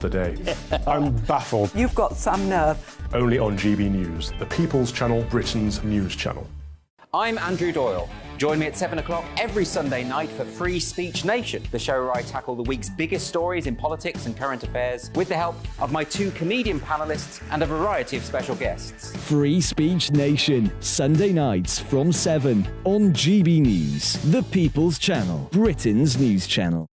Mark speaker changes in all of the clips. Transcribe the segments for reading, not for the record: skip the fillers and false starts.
Speaker 1: the day. I'm baffled.
Speaker 2: You've got some nerve.
Speaker 1: Only on GB News, the People's Channel, Britain's news channel.
Speaker 3: I'm Andrew Doyle. Join me at 7 o'clock every Sunday night for Free Speech Nation, the show where I tackle the week's biggest stories in politics and current affairs with the help of my two comedian panellists and a variety of special guests.
Speaker 4: Free Speech Nation, Sunday nights from 7 on GB News, the People's Channel, Britain's news channel.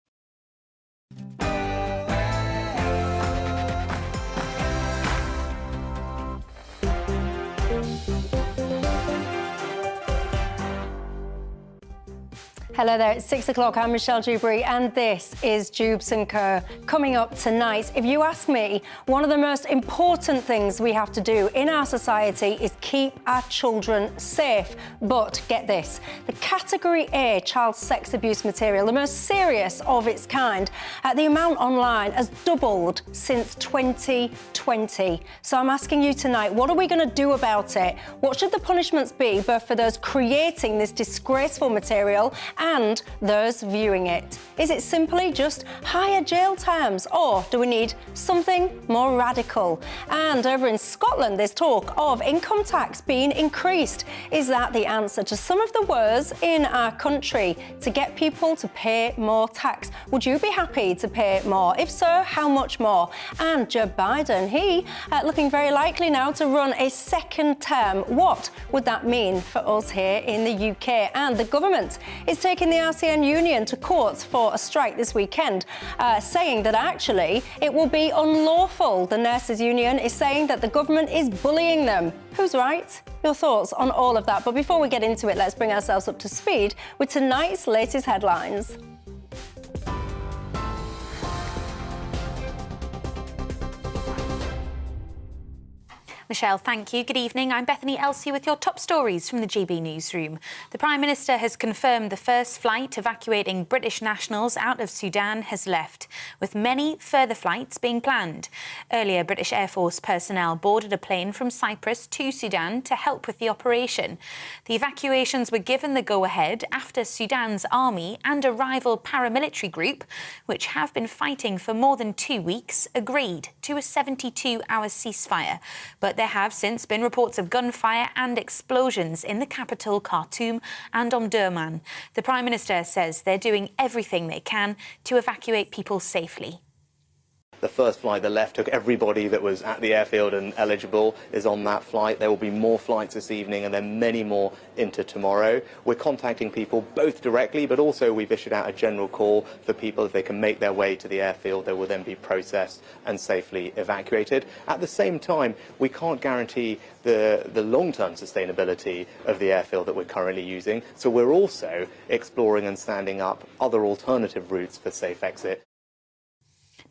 Speaker 5: Hello there, it's 6 o'clock. I'm Michelle Dewberry, and this is Dewbs & Co. Coming up tonight, if you ask me, one of the most important things we have to do in our society is keep our children safe. But get this, the Category A child sex abuse material, the most serious of its kind, the amount online has doubled since 2020. So I'm asking you tonight, what are we going to do about it? What should the punishments be, both for those creating this disgraceful material and those viewing it? Is it simply just higher jail terms, or do we need something more radical? And over in Scotland, there's talk of income tax being increased. Is that the answer to some of the woes in our country to get people to pay more tax? Would you be happy to pay more? If so, how much more? And Joe Biden, he looking very likely now to run a second term. What would that mean for us here in the UK? And the government is taking the RCN union to court for a strike this weekend, saying that actually it will be unlawful. The nurses union is saying that the government is bullying them. Who's right? Your thoughts on all of that. But before we get into it, let's bring ourselves up to speed with tonight's latest headlines.
Speaker 6: Michelle, thank you. Good evening. I'm Bethany Elsey with your top stories from the GB newsroom. The Prime Minister has confirmed the first flight evacuating British nationals out of Sudan has left, with many further flights being planned. Earlier, British Air Force personnel boarded a plane from Cyprus to Sudan to help with the operation. The evacuations were given the go-ahead after Sudan's army and a rival paramilitary group, which have been fighting for more than 2 weeks, agreed to a 72-hour ceasefire. But there have since been reports of gunfire and explosions in the capital, Khartoum, and Omdurman. The Prime Minister says they're doing everything they can to evacuate people safely.
Speaker 7: The first flight that left took everybody that was at the airfield and eligible is on that flight. There will be more flights this evening and then many more into tomorrow. We're contacting people both directly, but also we've issued out a general call for people, if they can make their way to the airfield, they will then be processed and safely evacuated. At the same time, we can't guarantee the long-term sustainability of the airfield that we're currently using. So we're also exploring and standing up other alternative routes for safe exit.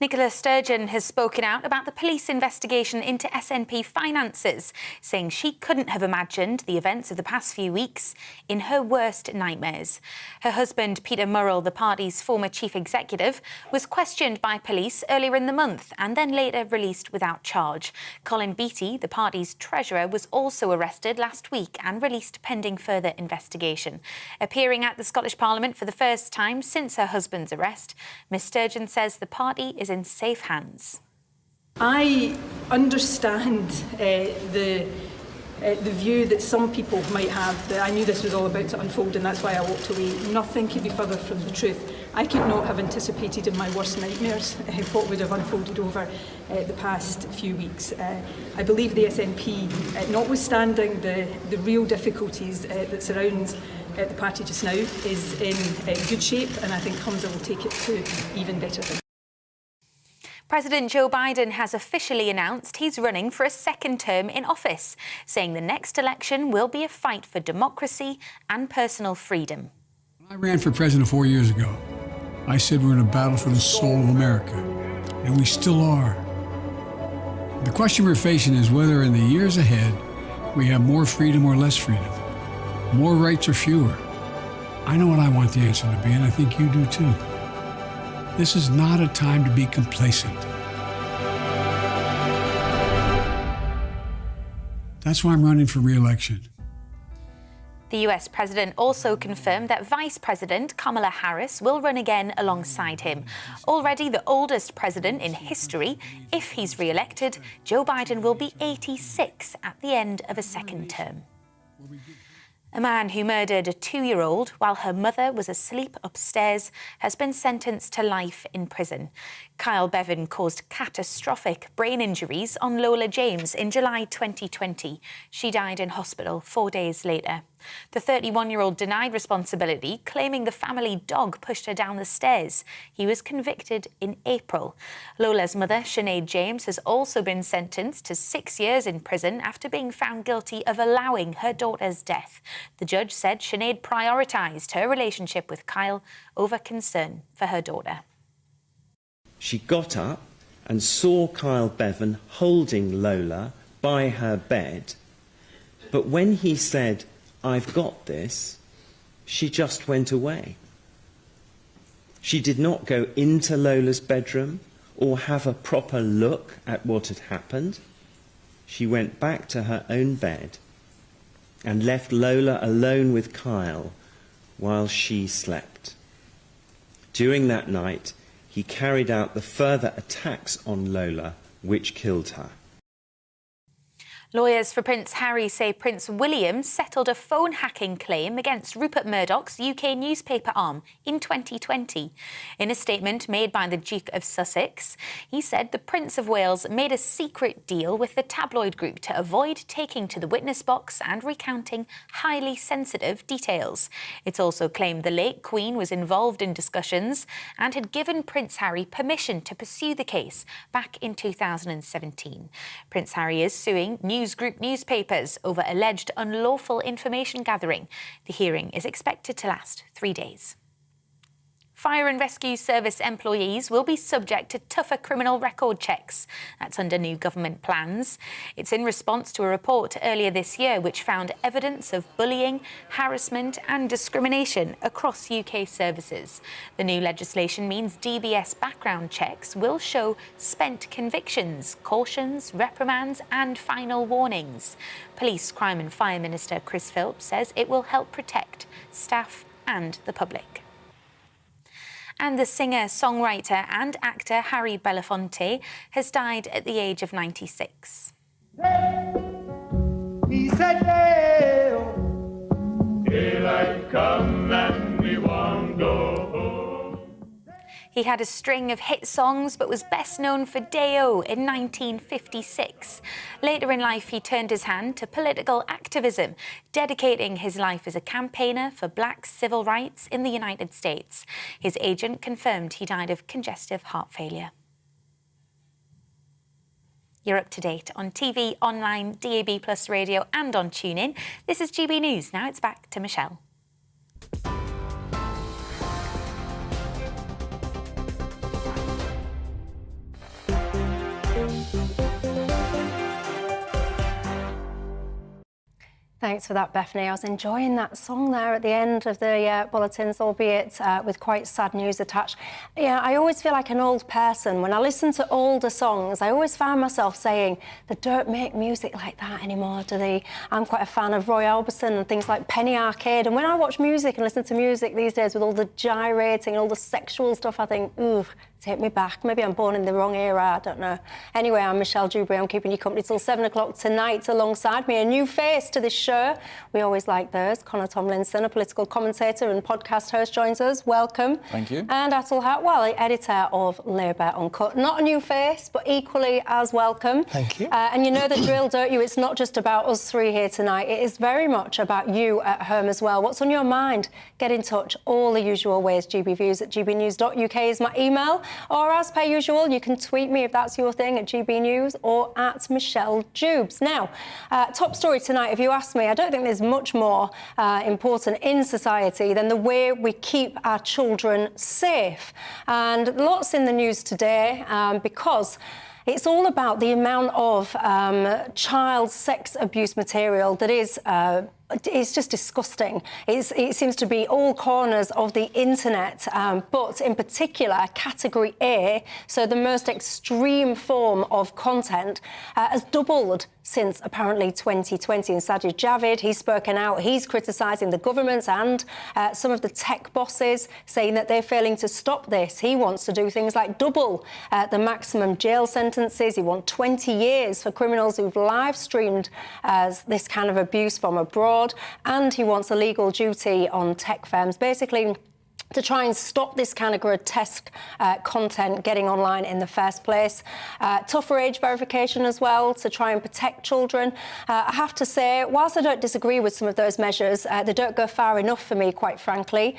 Speaker 6: Nicola Sturgeon has spoken out about the police investigation into SNP finances, saying she couldn't have imagined the events of the past few weeks in her worst nightmares. Her husband, Peter Murrell, the party's former chief executive, was questioned by police earlier in the month and then later released without charge. Colin Beattie, the party's treasurer, was also arrested last week and released pending further investigation. Appearing at the Scottish Parliament for the first time since her husband's arrest, Ms Sturgeon says the party is in safe hands.
Speaker 8: I understand the view that some people might have, that I knew this was all about to unfold and that's why I walked away. Nothing could be further from the truth. I could not have anticipated in my worst nightmares what would have unfolded over the past few weeks. I believe the SNP, notwithstanding the real difficulties that surround the party just now, is in good shape, and I think Humza will take it to even better things.
Speaker 6: President Joe Biden has officially announced he's running for a second term in office, saying the next election will be a fight for democracy and personal freedom.
Speaker 9: When I ran for president 4 years ago, I said we're in a battle for the soul of America, and we still are. The question we're facing is whether in the years ahead we have more freedom or less freedom, more rights or fewer. I know what I want the answer to be, and I think you do too. This is not a time to be complacent. That's why I'm running for re-election.
Speaker 6: The US president also confirmed that Vice President Kamala Harris will run again alongside him. Already the oldest president in history, if he's re-elected, Joe Biden will be 86 at the end of a second term. A man who murdered a 2-year-old while her mother was asleep upstairs has been sentenced to life in prison. Kyle Bevan caused catastrophic brain injuries on Lola James in July 2020. She died in hospital 4 days later. The 31-year-old denied responsibility, claiming the family dog pushed her down the stairs. He was convicted in April. Lola's mother, Sinead James, has also been sentenced to 6 years in prison after being found guilty of allowing her daughter's death. The judge said Sinead prioritised her relationship with Kyle over concern for her daughter.
Speaker 2: She got up and saw Kyle Bevan holding Lola by her bed. But when he said, "I've got this," she just went away. She did not go into Lola's bedroom or have a proper look at what had happened. She went back to her own bed and left Lola alone with Kyle while she slept. During that night, he carried out the further attacks on Lola, which killed her.
Speaker 6: Lawyers for Prince Harry say Prince William settled a phone hacking claim against Rupert Murdoch's UK newspaper arm in 2020. In a statement made by the Duke of Sussex, he said the Prince of Wales made a secret deal with the tabloid group to avoid taking to the witness box and recounting highly sensitive details. It's also claimed the late Queen was involved in discussions and had given Prince Harry permission to pursue the case back in 2017. Prince Harry is suing News Group newspapers over alleged unlawful information gathering. The hearing is expected to last 3 days. Fire and Rescue Service employees will be subject to tougher criminal record checks. That's under new government plans. It's in response to a report earlier this year which found evidence of bullying, harassment and discrimination across UK services. The new legislation means DBS background checks will show spent convictions, cautions, reprimands and final warnings. Police, Crime and Fire Minister Chris Philps says it will help protect staff and the public. And the singer, songwriter and actor Harry Belafonte has died at the age of 96.
Speaker 10: He said, daylight come and we won't go home.
Speaker 6: He had a string of hit songs but was best known for Day-O in 1956. Later in life, he turned his hand to political activism, dedicating his life as a campaigner for black civil rights in the United States. His agent confirmed he died of congestive heart failure. You're up to date on TV, online, DAB+ radio and on TuneIn. This is GB News. Now it's back to Michelle.
Speaker 5: Thanks for that, Bethany. I was enjoying that song there at the end of the bulletins, albeit with quite sad news attached. Yeah, I always feel like an old person. When I listen to older songs, I always find myself saying, they don't make music like that anymore, do they? I'm quite a fan of Roy Orbison and things like Penny Arcade. And when I watch music and listen to music these days with all the gyrating and all the sexual stuff, I think, ooh, take me back. Maybe I'm born in the wrong era, I don't know. Anyway, I'm Michelle Dewberry. I'm keeping you company till 7 o'clock tonight. Alongside me, a new face to this show. We always like those. Connor Tomlinson, a political commentator and podcast host, joins us. Welcome.
Speaker 11: Thank you.
Speaker 5: And Atul Hatwal, editor of Labour Uncut. Not a new face, but equally as welcome.
Speaker 11: Thank you.
Speaker 5: And you know the drill, don't you? It's not just about us three here tonight. It is very much about you at home as well. What's on your mind? Get in touch. All the usual ways. GBViews at gbnews.uk is my email. Or as per usual, you can tweet me if that's your thing at GBNews or at Michelle Dewbs. Now, top story tonight, if you ask me, I don't think there's much more important in society than the way we keep our children safe. And lots in the news today because it's all about the amount of child sex abuse material that is it's just disgusting. It seems to be all corners of the internet, but in particular, Category A, so the most extreme form of content, has doubled since apparently 2020. And Sajid Javid, he's spoken out, he's criticising the governments and some of the tech bosses, saying that they're failing to stop this. He wants to do things like double the maximum jail sentences. He wants 20 years for criminals who've live-streamed this kind of abuse from abroad. And he wants a legal duty on tech firms, basically to try and stop this kind of grotesque content getting online in the first place. Tougher age verification as well to try and protect children. I have to say, whilst I don't disagree with some of those measures, they don't go far enough for me, quite frankly.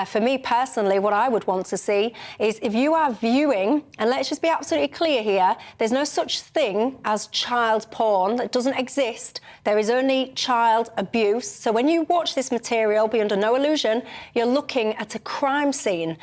Speaker 5: For me personally, what I would want to see is if you are viewing, and let's just be absolutely clear here, there's no such thing as child porn. That doesn't exist. There is only child abuse. So when you watch this material, be under no illusion, you're looking at a crime scene.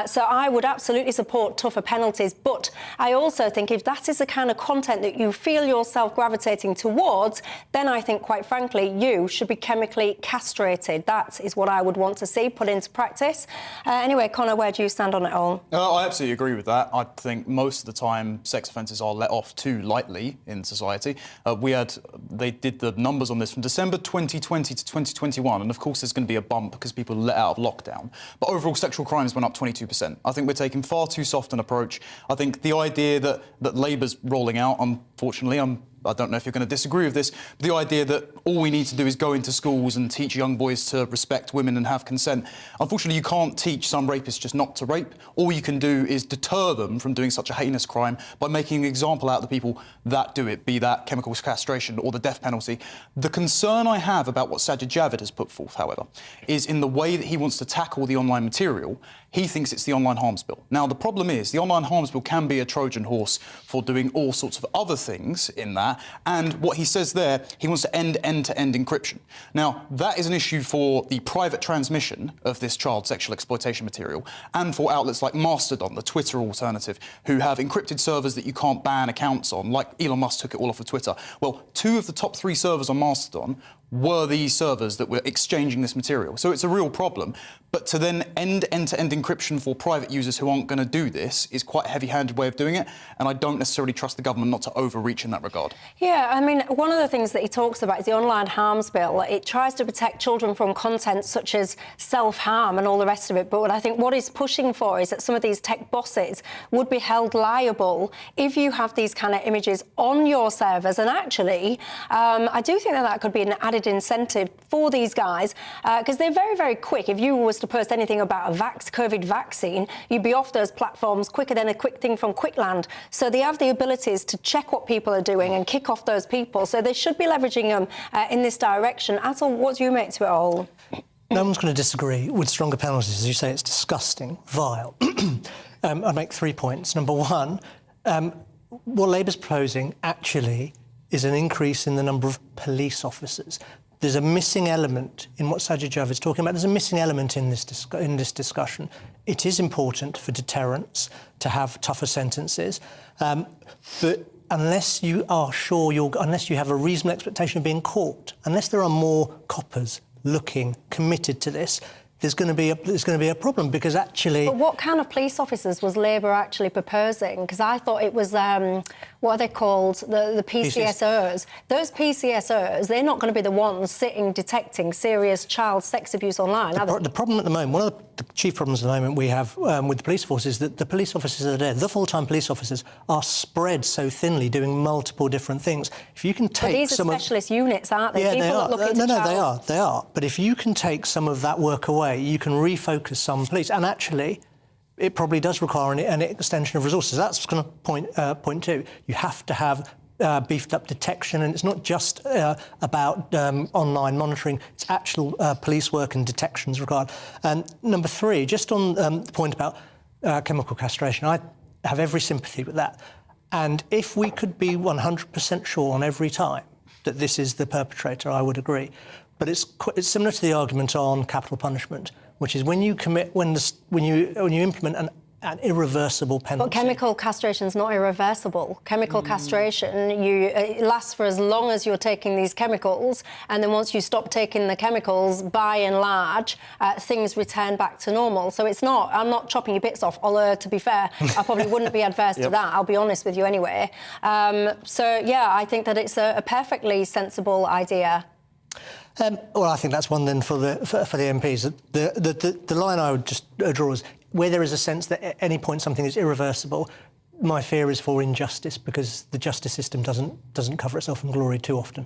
Speaker 5: So I would absolutely support tougher penalties, but I also think if that is the kind of content that you feel yourself gravitating towards, then I think, quite frankly, you should be chemically castrated. That is what I would want to see put into practice. Anyway, Connor, where do you stand on it all?
Speaker 11: I absolutely agree with that. I think most of the time sex offences are let off too lightly in society. They did the numbers on this from December 2020 to 2021, and of course there's going to be a bump because people let out of lockdown. But overall sexual crimes went up 22%. I think we're taking far too soft an approach. I think the idea that Labour's rolling out, unfortunately, I don't know if you're going to disagree with this, but the idea that all we need to do is go into schools and teach young boys to respect women and have consent. Unfortunately, you can't teach some rapists just not to rape. All you can do is deter them from doing such a heinous crime by making an example out of the people that do it, be that chemical castration or the death penalty. The concern I have about what Sajid Javid has put forth, however, is in the way that he wants to tackle the online material. He thinks it's the online harms bill. Now, the problem is the online harms bill can be a Trojan horse for doing all sorts of other things in that. And what he says there, he wants to end end-to-end encryption. Now, that is an issue for the private transmission of this child sexual exploitation material and for outlets like Mastodon, the Twitter alternative, who have encrypted servers that you can't ban accounts on, like Elon Musk took it all off of Twitter. Well, 2 of the top 3 servers on Mastodon were these servers that were exchanging this material. So it's a real problem. But to then end end-to-end encryption for private users who aren't going to do this is quite a heavy-handed way of doing it, and I don't necessarily trust the government not to overreach in that regard.
Speaker 5: Yeah, I mean, one of the things that he talks about is the online harms bill. It tries to protect children from content such as self-harm and all the rest of it, but I think what he's pushing for is that some of these tech bosses would be held liable if you have these kind of images on your servers. And actually, I do think that could be an added incentive for these guys because they're very, very quick. If you was to post anything about a COVID vaccine, you'd be off those platforms quicker than a quick thing from Quickland. So they have the abilities to check what people are doing and kick off those people. So they should be leveraging them in this direction. Atul, what do you make to it all?
Speaker 12: No one's going to disagree with stronger penalties. As you say, it's disgusting, vile. I'd make 3 points. Number one, what Labour's proposing actually is an increase in the number of police officers. There's a missing element in what Sajid Javid is talking about. There's a missing element in this discussion. It is important for deterrence to have tougher sentences, but unless you are sure unless you have a reasonable expectation of being caught, unless there are more coppers looking, committed to this, there's going to be a problem because actually. But
Speaker 5: what kind of police officers was Labour actually proposing? Because I thought it was what are they called? The PCSOs. Those PCSOs, they're not going to be the ones sitting detecting serious child sex abuse online.
Speaker 12: The problem at the moment, one of the chief problems at the moment we have with the police force is that the police officers that are there, the full-time police officers, are spread so thinly doing multiple different things. If you can take
Speaker 5: these are specialist units, aren't they?
Speaker 12: Yeah,
Speaker 5: People
Speaker 12: they are.
Speaker 5: That look into
Speaker 12: They are. But if you can take some of that work away, you can refocus some police. And actually, it probably does require an extension of resources. That's kind of point 2. You have to have beefed up detection, and it's not just about online monitoring, it's actual police work and detections required. And number 3, just on the point about chemical castration, I have every sympathy with that. And if we could be 100% sure on every time that this is the perpetrator, I would agree. But it's similar to the argument on capital punishment, which is when you implement an irreversible penalty.
Speaker 5: But chemical castration is not irreversible. Chemical castration, it lasts for as long as you're taking these chemicals, and then once you stop taking the chemicals, by and large, things return back to normal. So it's not, I'm not chopping your bits off, although, to be fair, I probably wouldn't be adverse to that, I'll be honest with you anyway. So, yeah, I think that it's a perfectly sensible idea.
Speaker 12: Well, I think that's one then for the MPs. The line I would just draw is where there is a sense that at any point something is irreversible. My fear is for injustice, because the justice system doesn't cover itself in glory too often.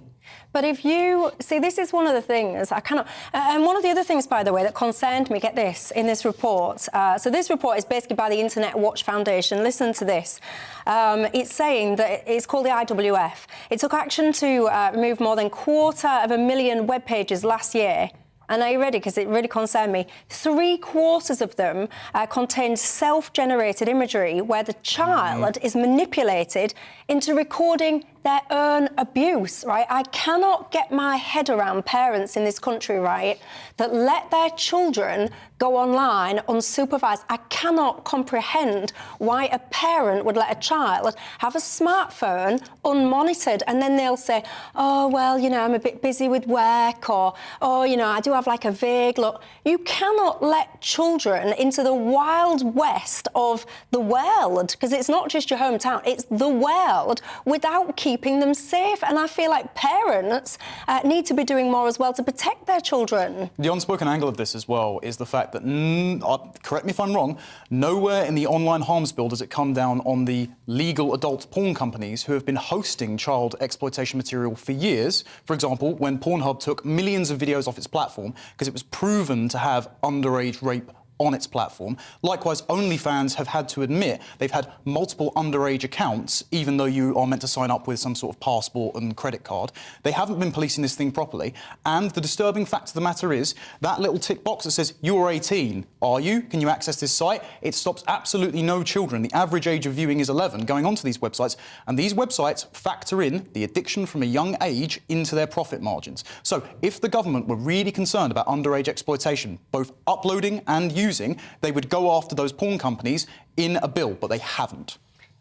Speaker 5: But if you see, this is one of the things I cannot. And one of the other things, by the way, that concerned me. Get this in this report. So this report is basically by the Internet Watch Foundation. Listen to this. It's saying that it's called the IWF. It took action to remove more than 250,000 web pages last year. And are you ready? Because it really concerned me. 3/4 of them contained self-generated imagery where the child is manipulated into recording their own abuse, right? I cannot get my head around parents in this country, right, that let their children go online unsupervised. I cannot comprehend why a parent would let a child have a smartphone unmonitored, and then they'll say, oh, well, you know, I'm a bit busy with work, or, oh, you know, I do have like a vague look. You cannot let children into the wild west of the world, because it's not just your hometown, it's the world, without keeping them safe. And I feel like parents need to be doing more as well to protect their children.
Speaker 11: The unspoken angle of this as well is the fact that, correct me if I'm wrong, nowhere in the online harms bill does it come down on the legal adult porn companies who have been hosting child exploitation material for years. For example, when Pornhub took millions of videos off its platform because it was proven to have underage rape on its platform. Likewise, OnlyFans have had to admit they've had multiple underage accounts, even though you are meant to sign up with some sort of passport and credit card. They haven't been policing this thing properly. And the disturbing fact of the matter is that little tick box that says, you're 18, are you? Can you access this site? It stops absolutely no children. The average age of viewing is 11 going onto these websites. And these websites factor in the addiction from a young age into their profit margins. So if the government were really concerned about underage exploitation, both uploading and using, they would go after those porn companies in a bill, but they haven't.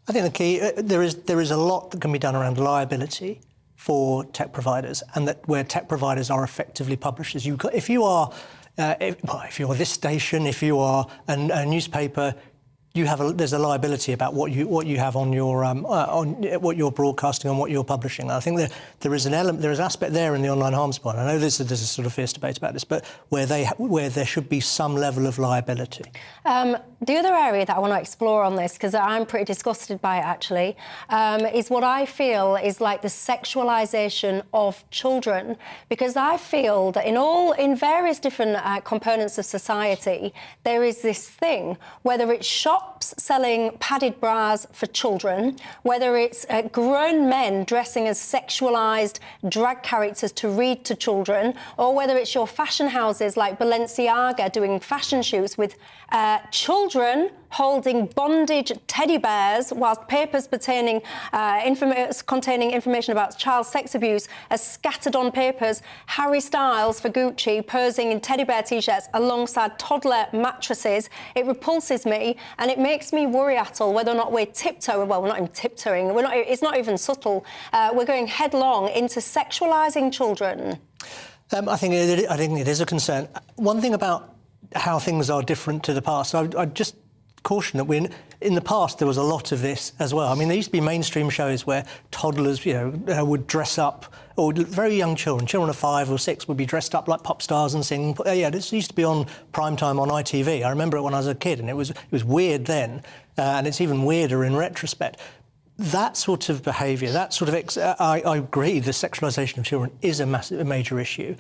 Speaker 12: I think the key, there is a lot that can be done around liability for tech providers, and that where tech providers are effectively publishers. If you're this station, if you are a newspaper, there's a liability about what you have on your on what you're broadcasting and what you're publishing. And I think there is an aspect there in the online harms bill. I know there's a sort of fierce debate about this, but where there should be some level of liability.
Speaker 5: The other area that I want to explore on this, because I'm pretty disgusted by it actually, is what I feel is like the sexualization of children, because I feel that in various different components of society, there is this thing, whether it's shops selling padded bras for children, whether it's grown men dressing as sexualised drag characters to read to children, or whether it's your fashion houses like Balenciaga doing fashion shoots with children holding bondage teddy bears, whilst papers containing information about child sex abuse are scattered on papers. Harry Styles for Gucci posing in teddy bear t-shirts alongside toddler mattresses. It repulses me, and it makes me worry, Atul, whether or not we're tiptoeing. Well, we're not even tiptoeing. It's not even subtle. We're going headlong into sexualising children.
Speaker 12: I think it is a concern. One thing about how things are different to the past, I'd just caution that in the past there was a lot of this as well. I mean, there used to be mainstream shows where toddlers, would dress up, or very young children of 5 or 6 would be dressed up like pop stars and sing. This used to be on prime time on ITV. I remember it when I was a kid, and it was weird then, and it's even weirder in retrospect. That sort of behaviour, I agree, the sexualisation of children is a major issue,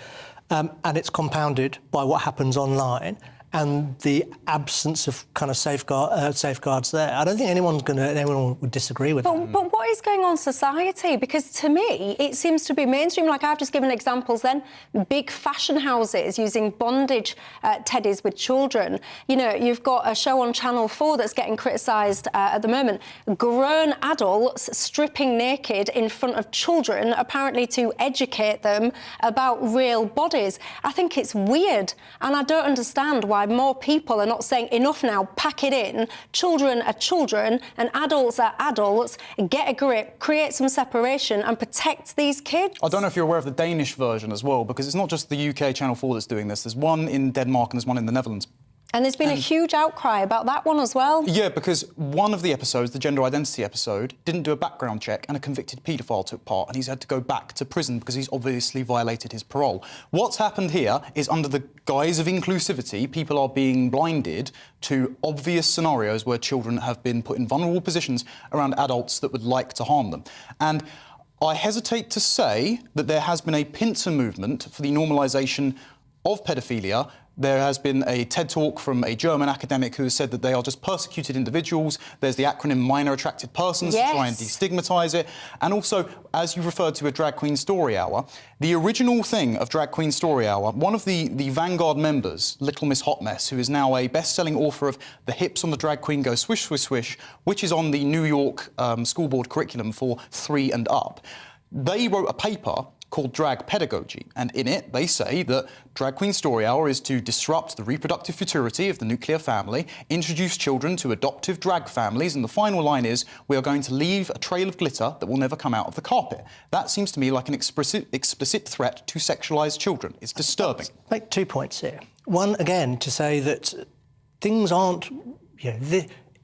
Speaker 12: and it's compounded by what happens online and the absence of kind of safeguards there. I don't think anyone would disagree with that.
Speaker 5: But what is going on in society? Because to me, it seems to be mainstream. Like I've just given examples then. Big fashion houses using bondage teddies with children. You've got a show on Channel 4 that's getting criticised at the moment. Grown adults stripping naked in front of children, apparently to educate them about real bodies. I think it's weird, and I don't understand why why more people are not saying enough now, pack it in, children are children and adults are adults, get a grip, create some separation and protect these kids.
Speaker 11: I don't know if you're aware of the Danish version as well, because it's not just the UK Channel 4 that's doing this. There's one in Denmark and there's one in the Netherlands.
Speaker 5: And there's been a huge outcry about that one as well.
Speaker 11: Yeah, because one of the episodes, the gender identity episode, didn't do a background check and a convicted paedophile took part and he's had to go back to prison because he's obviously violated his parole. What's happened here is under the guise of inclusivity, people are being blinded to obvious scenarios where children have been put in vulnerable positions around adults that would like to harm them. And I hesitate to say that there has been a pincer movement for the normalisation of paedophilia. There has been a TED talk from a German academic who has said that they are just persecuted individuals. There's the acronym minor attracted persons to try and destigmatise it. And also, as you referred to a Drag Queen Story Hour, the original thing of Drag Queen Story Hour, one of the Vanguard members, Little Miss Hot Mess, who is now a best-selling author of The Hips on the Drag Queen Go Swish, Swish, Swish, which is on the New York school board curriculum for 3 and up. They wrote a paper called Drag Pedagogy, and in it they say that Drag Queen Story Hour is to disrupt the reproductive futurity of the nuclear family, introduce children to adoptive drag families, and the final line is, we are going to leave a trail of glitter that will never come out of the carpet. That seems to me like an explicit threat to sexualised children. It's disturbing.
Speaker 12: I'll make 2 points here. One, again, to say that things aren't,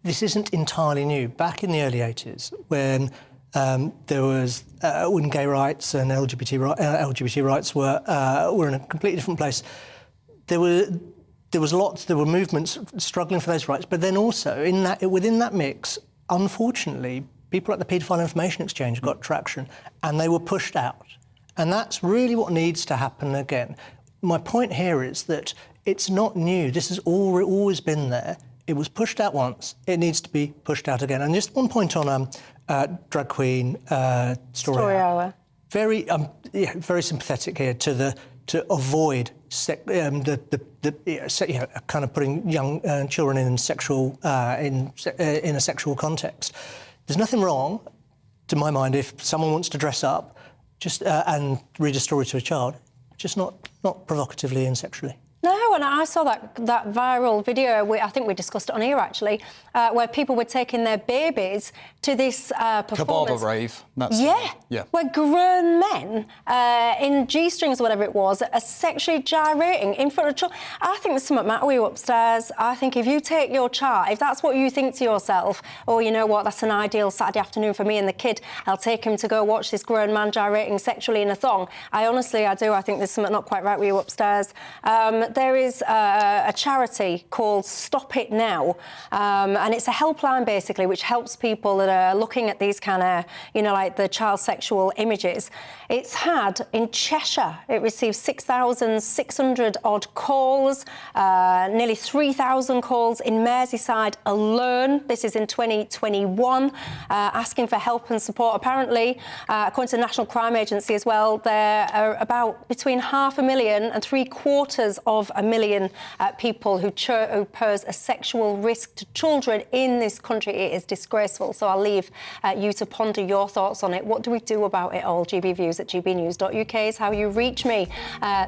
Speaker 12: this isn't entirely new. Back in the early 80s, when there was when gay rights and LGBT rights were in a completely different place. There were movements struggling for those rights, but then also within that mix, unfortunately, people like the Paedophile Information Exchange got traction, and they were pushed out. And that's really what needs to happen again. My point here is that it's not new. This has always been there. It was pushed out once. It needs to be pushed out again. And just one point on Drag Queen Story Hour. Very sympathetic here to avoid kind of putting young children in in a sexual context. There's nothing wrong, to my mind, if someone wants to dress up and read a story to a child, just not provocatively and sexually.
Speaker 5: No, and I saw that viral video, I think we discussed it on here actually, where people were taking their babies to this performance.
Speaker 11: Kebaba rave.
Speaker 5: Yeah, where grown men in G-strings or whatever it was are sexually gyrating in front of children. I think there's something matter with you upstairs. I think if you take your child, if that's what you think to yourself, oh, you know what, that's an ideal Saturday afternoon for me and the kid, I'll take him to go watch this grown man gyrating sexually in a thong. I do. I think there's something not quite right with you upstairs. There is a charity called Stop It Now, and it's a helpline basically which helps people that are looking at these kind of, like the child sexual images. It's had in Cheshire, it received 6,600 odd calls, nearly 3,000 calls in Merseyside alone. This is in 2021, asking for help and support. Apparently, according to the National Crime Agency as well, there are about between 500,000 and 750,000 people who pose a sexual risk to children in this country. It is disgraceful. So I'll leave you to ponder your thoughts on it. What do we do about it all? gbviews@gbnews.uk is how you reach me.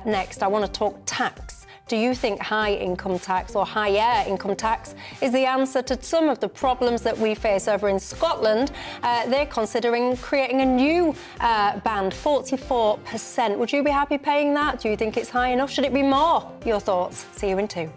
Speaker 5: Next, I want to talk tax. Do you think high income tax or higher income tax is the answer to some of the problems that we face over in Scotland? They're considering creating a new band, 44%. Would you be happy paying that? Do you think it's high enough? Should it be more? Your thoughts. See you in 2.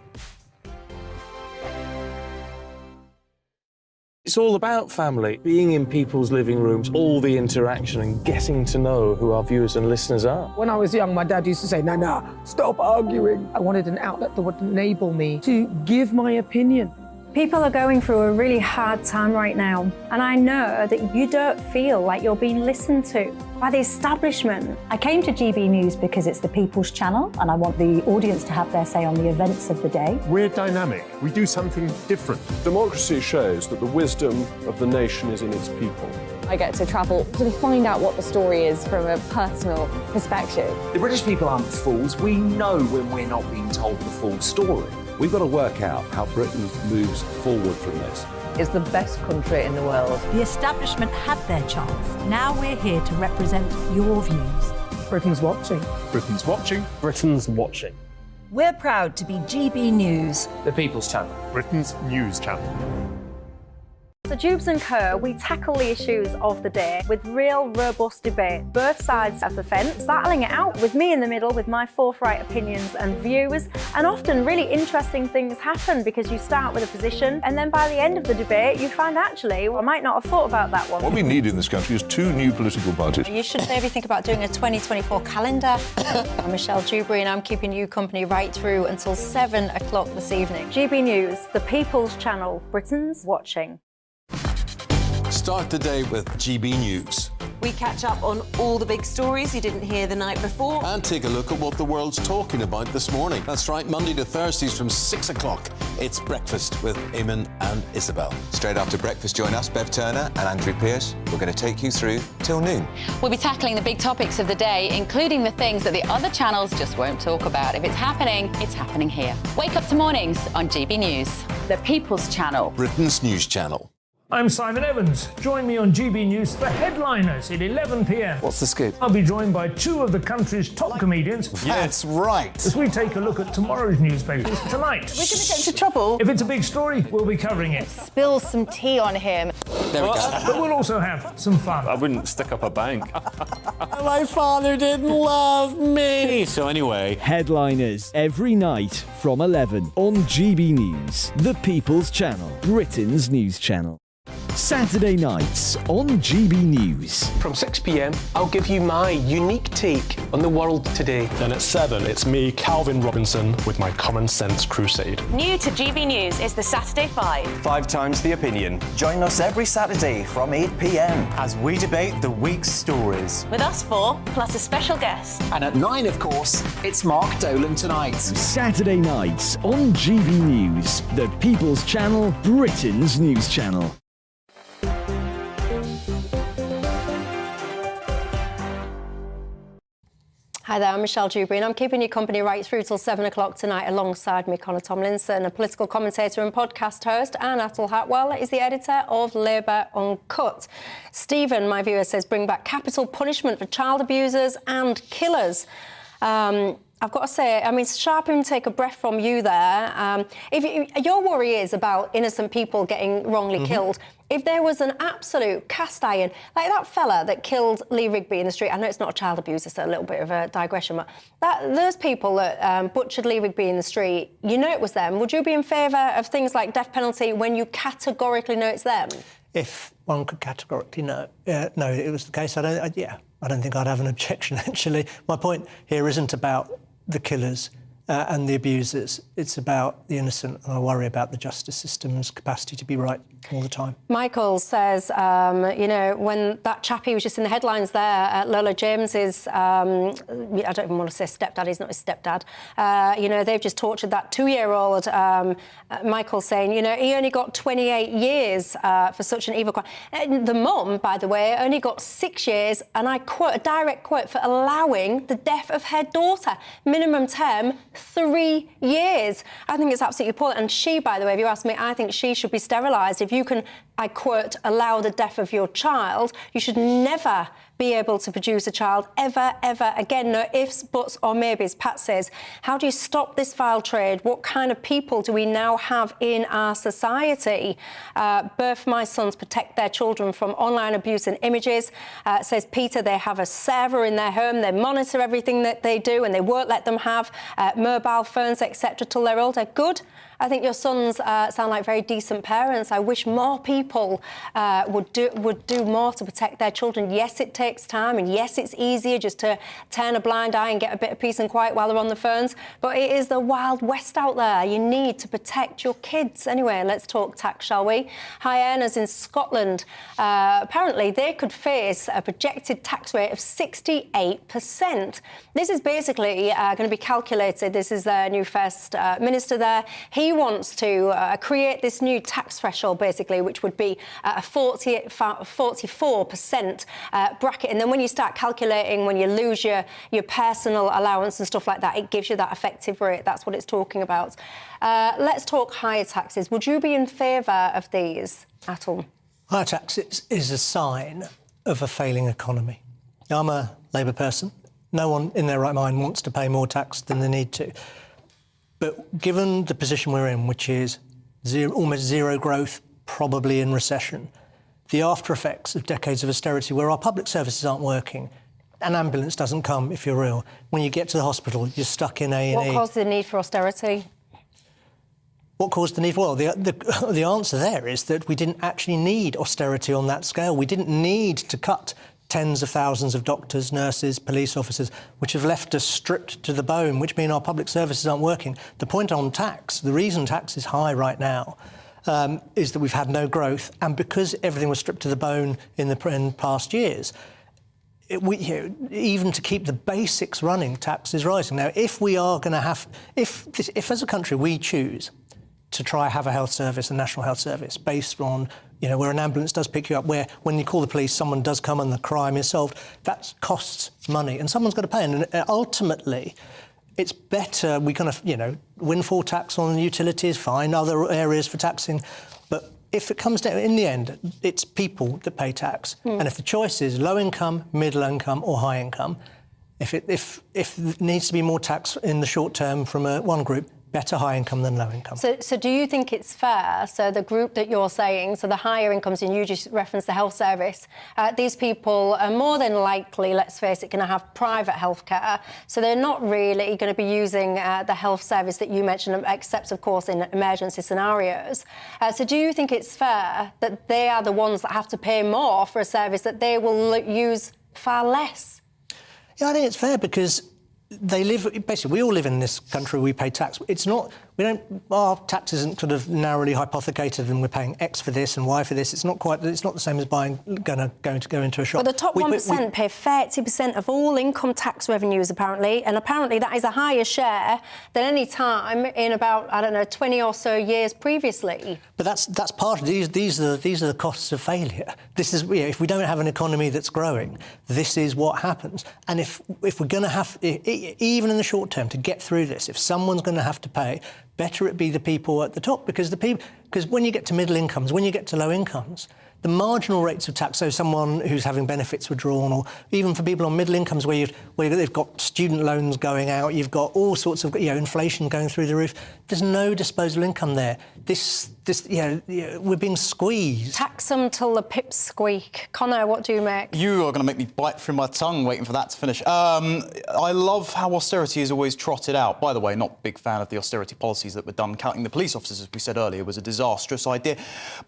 Speaker 13: It's all about family, being in people's living rooms, all the interaction and getting to know who our viewers and listeners are.
Speaker 14: When I was young, my dad used to say, Nana, stop arguing. I wanted an outlet that would enable me to give my opinion.
Speaker 15: People are going through a really hard time right now, and I know that you don't feel like you're being listened to by the establishment.
Speaker 16: I came to GB News because it's the People's Channel, and I want the audience to have their say on the events of the day.
Speaker 1: We're dynamic. We do something different. Democracy shows that the wisdom of the nation is in its people.
Speaker 17: I get to travel to find out what the story is from a personal perspective.
Speaker 18: The British people aren't fools. We know when we're not being told the full story. We've got to work out how Britain moves forward from this.
Speaker 19: It's the best country in the world.
Speaker 20: The establishment had their chance. Now we're here to represent your views.
Speaker 14: Britain's watching.
Speaker 1: Britain's watching.
Speaker 13: Britain's watching.
Speaker 20: We're proud to be GB News.
Speaker 21: The People's Channel.
Speaker 1: Britain's news channel.
Speaker 15: So Dewbs and Co, we tackle the issues of the day with real, robust debate. Both sides of the fence, battling it out with me in the middle with my forthright opinions and views. And often really interesting things happen because you start with a position and then by the end of the debate you find actually, well, I might not have thought about that one.
Speaker 22: What we need in this country is 2 new political parties.
Speaker 5: You should maybe think about doing a 2024 calendar. I'm Michelle Dewberry and I'm keeping you company right through until 7 o'clock this evening.
Speaker 15: GB News, the People's Channel, Britain's watching.
Speaker 23: Start the day with GB News.
Speaker 24: We catch up on all the big stories you didn't hear the night before.
Speaker 23: And take a look at what the world's talking about this morning. That's right, Monday to Thursdays from 6 o'clock. It's Breakfast with Eamon and Isabel.
Speaker 25: Straight after breakfast, join us, Bev Turner and Andrew Pearce. We're going to take you through till noon.
Speaker 26: We'll be tackling the big topics of the day, including the things that the other channels just won't talk about. If it's happening here. Wake up to mornings on GB News, the People's Channel.
Speaker 23: Britain's news channel.
Speaker 27: I'm Simon Evans. Join me on GB News for Headliners at 11 p.m.
Speaker 21: What's the scoop?
Speaker 27: I'll be joined by 2 of the country's top comedians.
Speaker 23: That's right.
Speaker 27: As we take a look at tomorrow's newspapers tonight.
Speaker 24: We're going to get into trouble.
Speaker 27: If it's a big story, we'll be covering it.
Speaker 24: Spill some tea on him.
Speaker 23: There we go.
Speaker 27: But we'll also have some fun.
Speaker 28: I wouldn't stick up a bank.
Speaker 23: My father didn't love me. So anyway.
Speaker 4: Headliners every night from 11 on GB News, the People's Channel, Britain's news channel. Saturday nights on GB News.
Speaker 29: From 6 p.m, I'll give you my unique take on the world today.
Speaker 30: Then at 7, it's me, Calvin Robinson, with my Common Sense Crusade.
Speaker 24: New to GB News is the Saturday 5.
Speaker 31: 5 times the opinion. Join us every Saturday from 8 p.m. as we debate the week's stories.
Speaker 24: With us 4, plus a special guest.
Speaker 31: And at 9, of course, it's Mark Dolan Tonight.
Speaker 4: Saturday nights on GB News, the People's Channel, Britain's news channel.
Speaker 5: Hi there, I'm Michelle Dewberry and I'm keeping you company right through till 7 o'clock tonight alongside me, Connor Tomlinson, a political commentator and podcast host, and Atul Hatwal is the editor of Labour Uncut. Stephen, my viewer, says bring back capital punishment for child abusers and killers. I've got to say, I mean, sharpen take a breath from you there. Your worry is about innocent people getting wrongly killed. If there was an absolute cast iron, like that fella that killed Lee Rigby in the street, I know it's not a child abuser, so a little bit of a digression, but those people that butchered Lee Rigby in the street, you know it was them. Would you be in favour of things like death penalty when you categorically know it's them?
Speaker 12: If one could categorically know it was the case, I don't think I'd have an objection, actually. My point here isn't about the killers and the abusers. It's about the innocent, and I worry about the justice system's capacity to be right all the time.
Speaker 5: Michael says, when that chappie was just in the headlines there, Lola James's, I don't even want to say stepdad, he's not his stepdad, they've just tortured that 2-year-old. Michael saying, he only got 28 years for such an evil crime. The mum, by the way, only got 6 years, and I quote, a direct quote, for allowing the death of her daughter. Minimum term, 3 years. I think it's absolutely appalling. And she, by the way, if you ask me, I think she should be sterilised. If you can, I quote, allow the death of your child, you should never be able to produce a child ever, ever again. No ifs, buts or maybes. Pat says, how do you stop this vile trade? What kind of people do we now have in our society? Both my sons protect their children from online abuse and images. Says Peter, they have a server in their home. They monitor everything that they do and they won't let them have mobile phones, etc. till they're older. Good. I think your sons sound like very decent parents. I wish more people would do more to protect their children. Yes, it takes time, and yes, it's easier just to turn a blind eye and get a bit of peace and quiet while they're on the phones. But it is the Wild West out there. You need to protect your kids. Anyway, let's talk tax, shall we? High earners in Scotland, apparently they could face a projected tax rate of 68%. This is basically going to be calculated. This is their new First Minister there. He wants to create this new tax threshold, basically, which would be a 44% bracket. And then when you start calculating, when you lose your personal allowance and stuff like that, it gives you that effective rate. That's what it's talking about. Let's talk higher taxes. Would you be in favour of these, Atul?
Speaker 12: Higher taxes is a sign of a failing economy. I'm a Labour person. No one in their right mind wants to pay more tax than they need to. But given the position we're in, which is almost zero growth, probably in recession, the after effects of decades of austerity where our public services aren't working, an ambulance doesn't come if you're ill. When you get to the hospital, you're stuck in A&E.
Speaker 5: What caused the need for austerity?
Speaker 12: What caused the need? Well, the answer there is that we didn't actually need austerity on that scale. We didn't need to cut tens of thousands of doctors, nurses, police officers, which have left us stripped to the bone, which mean our public services aren't working. The point on tax, the reason tax is high right now, is that we've had no growth, and because everything was stripped to the bone in past years, even to keep the basics running, tax is rising. Now, if we are going to have, if as a country we choose to try have a health service, a national health service, based on, where an ambulance does pick you up, where when you call the police, someone does come and the crime is solved, that costs money, and someone's got to pay. And ultimately, it's better we kind of, windfall tax on utilities, find other areas for taxing. But if it comes down, in the end, it's people that pay tax. And if the choice is low income, middle income or high income, if it needs to be more tax in the short term from one group, better high income than low income.
Speaker 5: So do you think it's fair? So the group that you're saying, so the higher incomes, and you just referenced the health service, these people are more than likely, let's face it, going to have private healthcare. So they're not really going to be using the health service that you mentioned, except, of course, in emergency scenarios. So do you think it's fair that they are the ones that have to pay more for a service that they will use far less?
Speaker 12: Yeah, I think it's fair because basically, we all live in this country, we pay tax. Our tax isn't sort of narrowly hypothecated and we're paying X for this and Y for this. It's not the same as going to go into a shop.
Speaker 5: But the top 1% pay 30% of all income tax revenues, apparently, and apparently that is a higher share than any time in about, 20 or so years previously.
Speaker 12: But that's part of these are the costs of failure. This is, if we don't have an economy that's growing, this is what happens. And if we're going to have, even in the short term, to get through this, if someone's going to have to pay, better it be the people at the top, because when you get to middle incomes, when you get to low incomes, the marginal rates of tax, so someone who's having benefits withdrawn, or even for people on middle incomes where they've got student loans going out, you've got all sorts of inflation going through the roof, there's no disposable income there. We're being squeezed.
Speaker 5: Tax them till the pips squeak. Connor, what do you make?
Speaker 2: You are going to make me bite through my tongue waiting for that to finish. I love how austerity is always trotted out. By the way, not a big fan of the austerity policies that were done. Counting the police officers, as we said earlier, was a disastrous idea.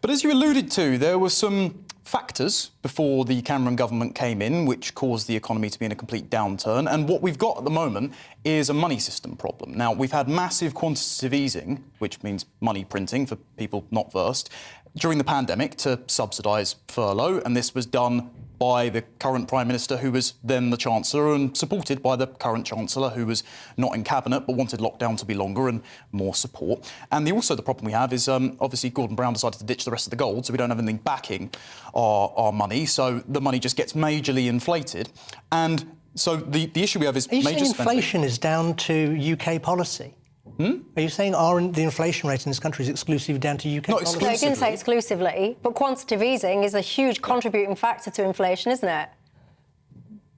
Speaker 2: But as you alluded to, there were some factors before the Cameron government came in which caused the economy to be in a complete downturn. And what we've got at the moment is a money system problem. Now, we've had massive quantitative easing, which means money printing for people not versed, during the pandemic to subsidise furlough. And this was done by the current Prime Minister, who was then the Chancellor, and supported by the current Chancellor, who was not in Cabinet but wanted lockdown to be longer and more support. And the problem we have is, obviously, Gordon Brown decided to ditch the rest of the gold, so we don't have anything backing our money, so the money just gets majorly inflated. And so the issue we have is major spending.
Speaker 12: Inflation is down to UK policy? Are you saying the inflation rate in this country is exclusively down to UK policy?
Speaker 5: No, I didn't say exclusively, but quantitative easing is a huge contributing factor to inflation, isn't it?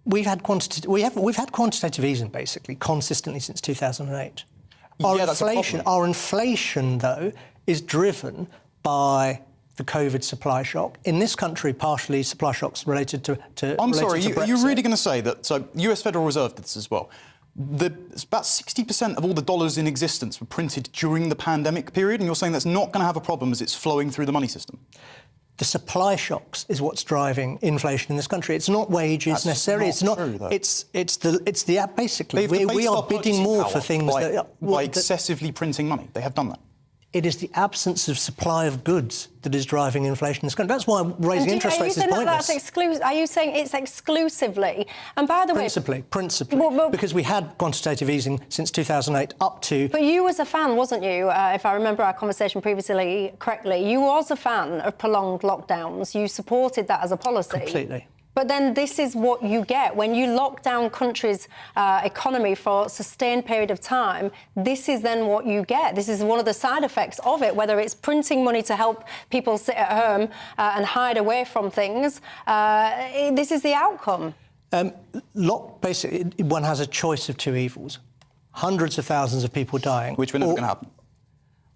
Speaker 12: We've had quantitative easing basically consistently since 2008. Our inflation, though, is driven by the COVID supply shock. In this country, partially supply shocks related to
Speaker 2: I'm sorry,
Speaker 12: are
Speaker 2: you really going to say that? So, US Federal Reserve did this as well. It's about 60% of all the dollars in existence were printed during the pandemic period, and you're saying that's not going to have a problem as it's flowing through the money system?
Speaker 12: The supply shocks is what's driving inflation in this country. It's not wages necessarily. It's not.
Speaker 2: True,
Speaker 12: it's the basically we are bidding more for things
Speaker 2: by excessively printing money. They have done that.
Speaker 12: It is the absence of supply of goods that is driving inflation in this country. That's why raising interest rates is pointless.
Speaker 5: Are you saying it's exclusively? And by the way...
Speaker 12: Principally. Because we had quantitative easing since 2008 up to...
Speaker 5: But you was a fan, wasn't you? If I remember our conversation previously correctly, you was a fan of prolonged lockdowns. You supported that as a policy.
Speaker 12: Completely.
Speaker 5: But then this is what you get. When you lock down countries' economy for a sustained period of time, this is then what you get. This is one of the side effects of it, whether it's printing money to help people sit at home and hide away from things. This is the outcome.
Speaker 12: Basically, one has a choice of two evils. hundreds of thousands of people dying.
Speaker 2: Which were never going to happen.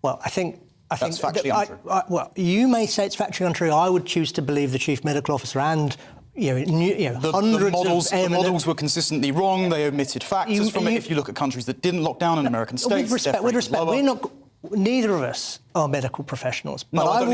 Speaker 12: Well, I think
Speaker 2: that's factually untrue.
Speaker 12: Well, you may say it's factually untrue. I would choose to believe the chief medical officer and hundreds
Speaker 2: the models were consistently wrong. They omitted factors from it. If you look at countries that didn't lock down in American states,
Speaker 12: with respect, we're not. Neither of us are medical professionals. But
Speaker 2: I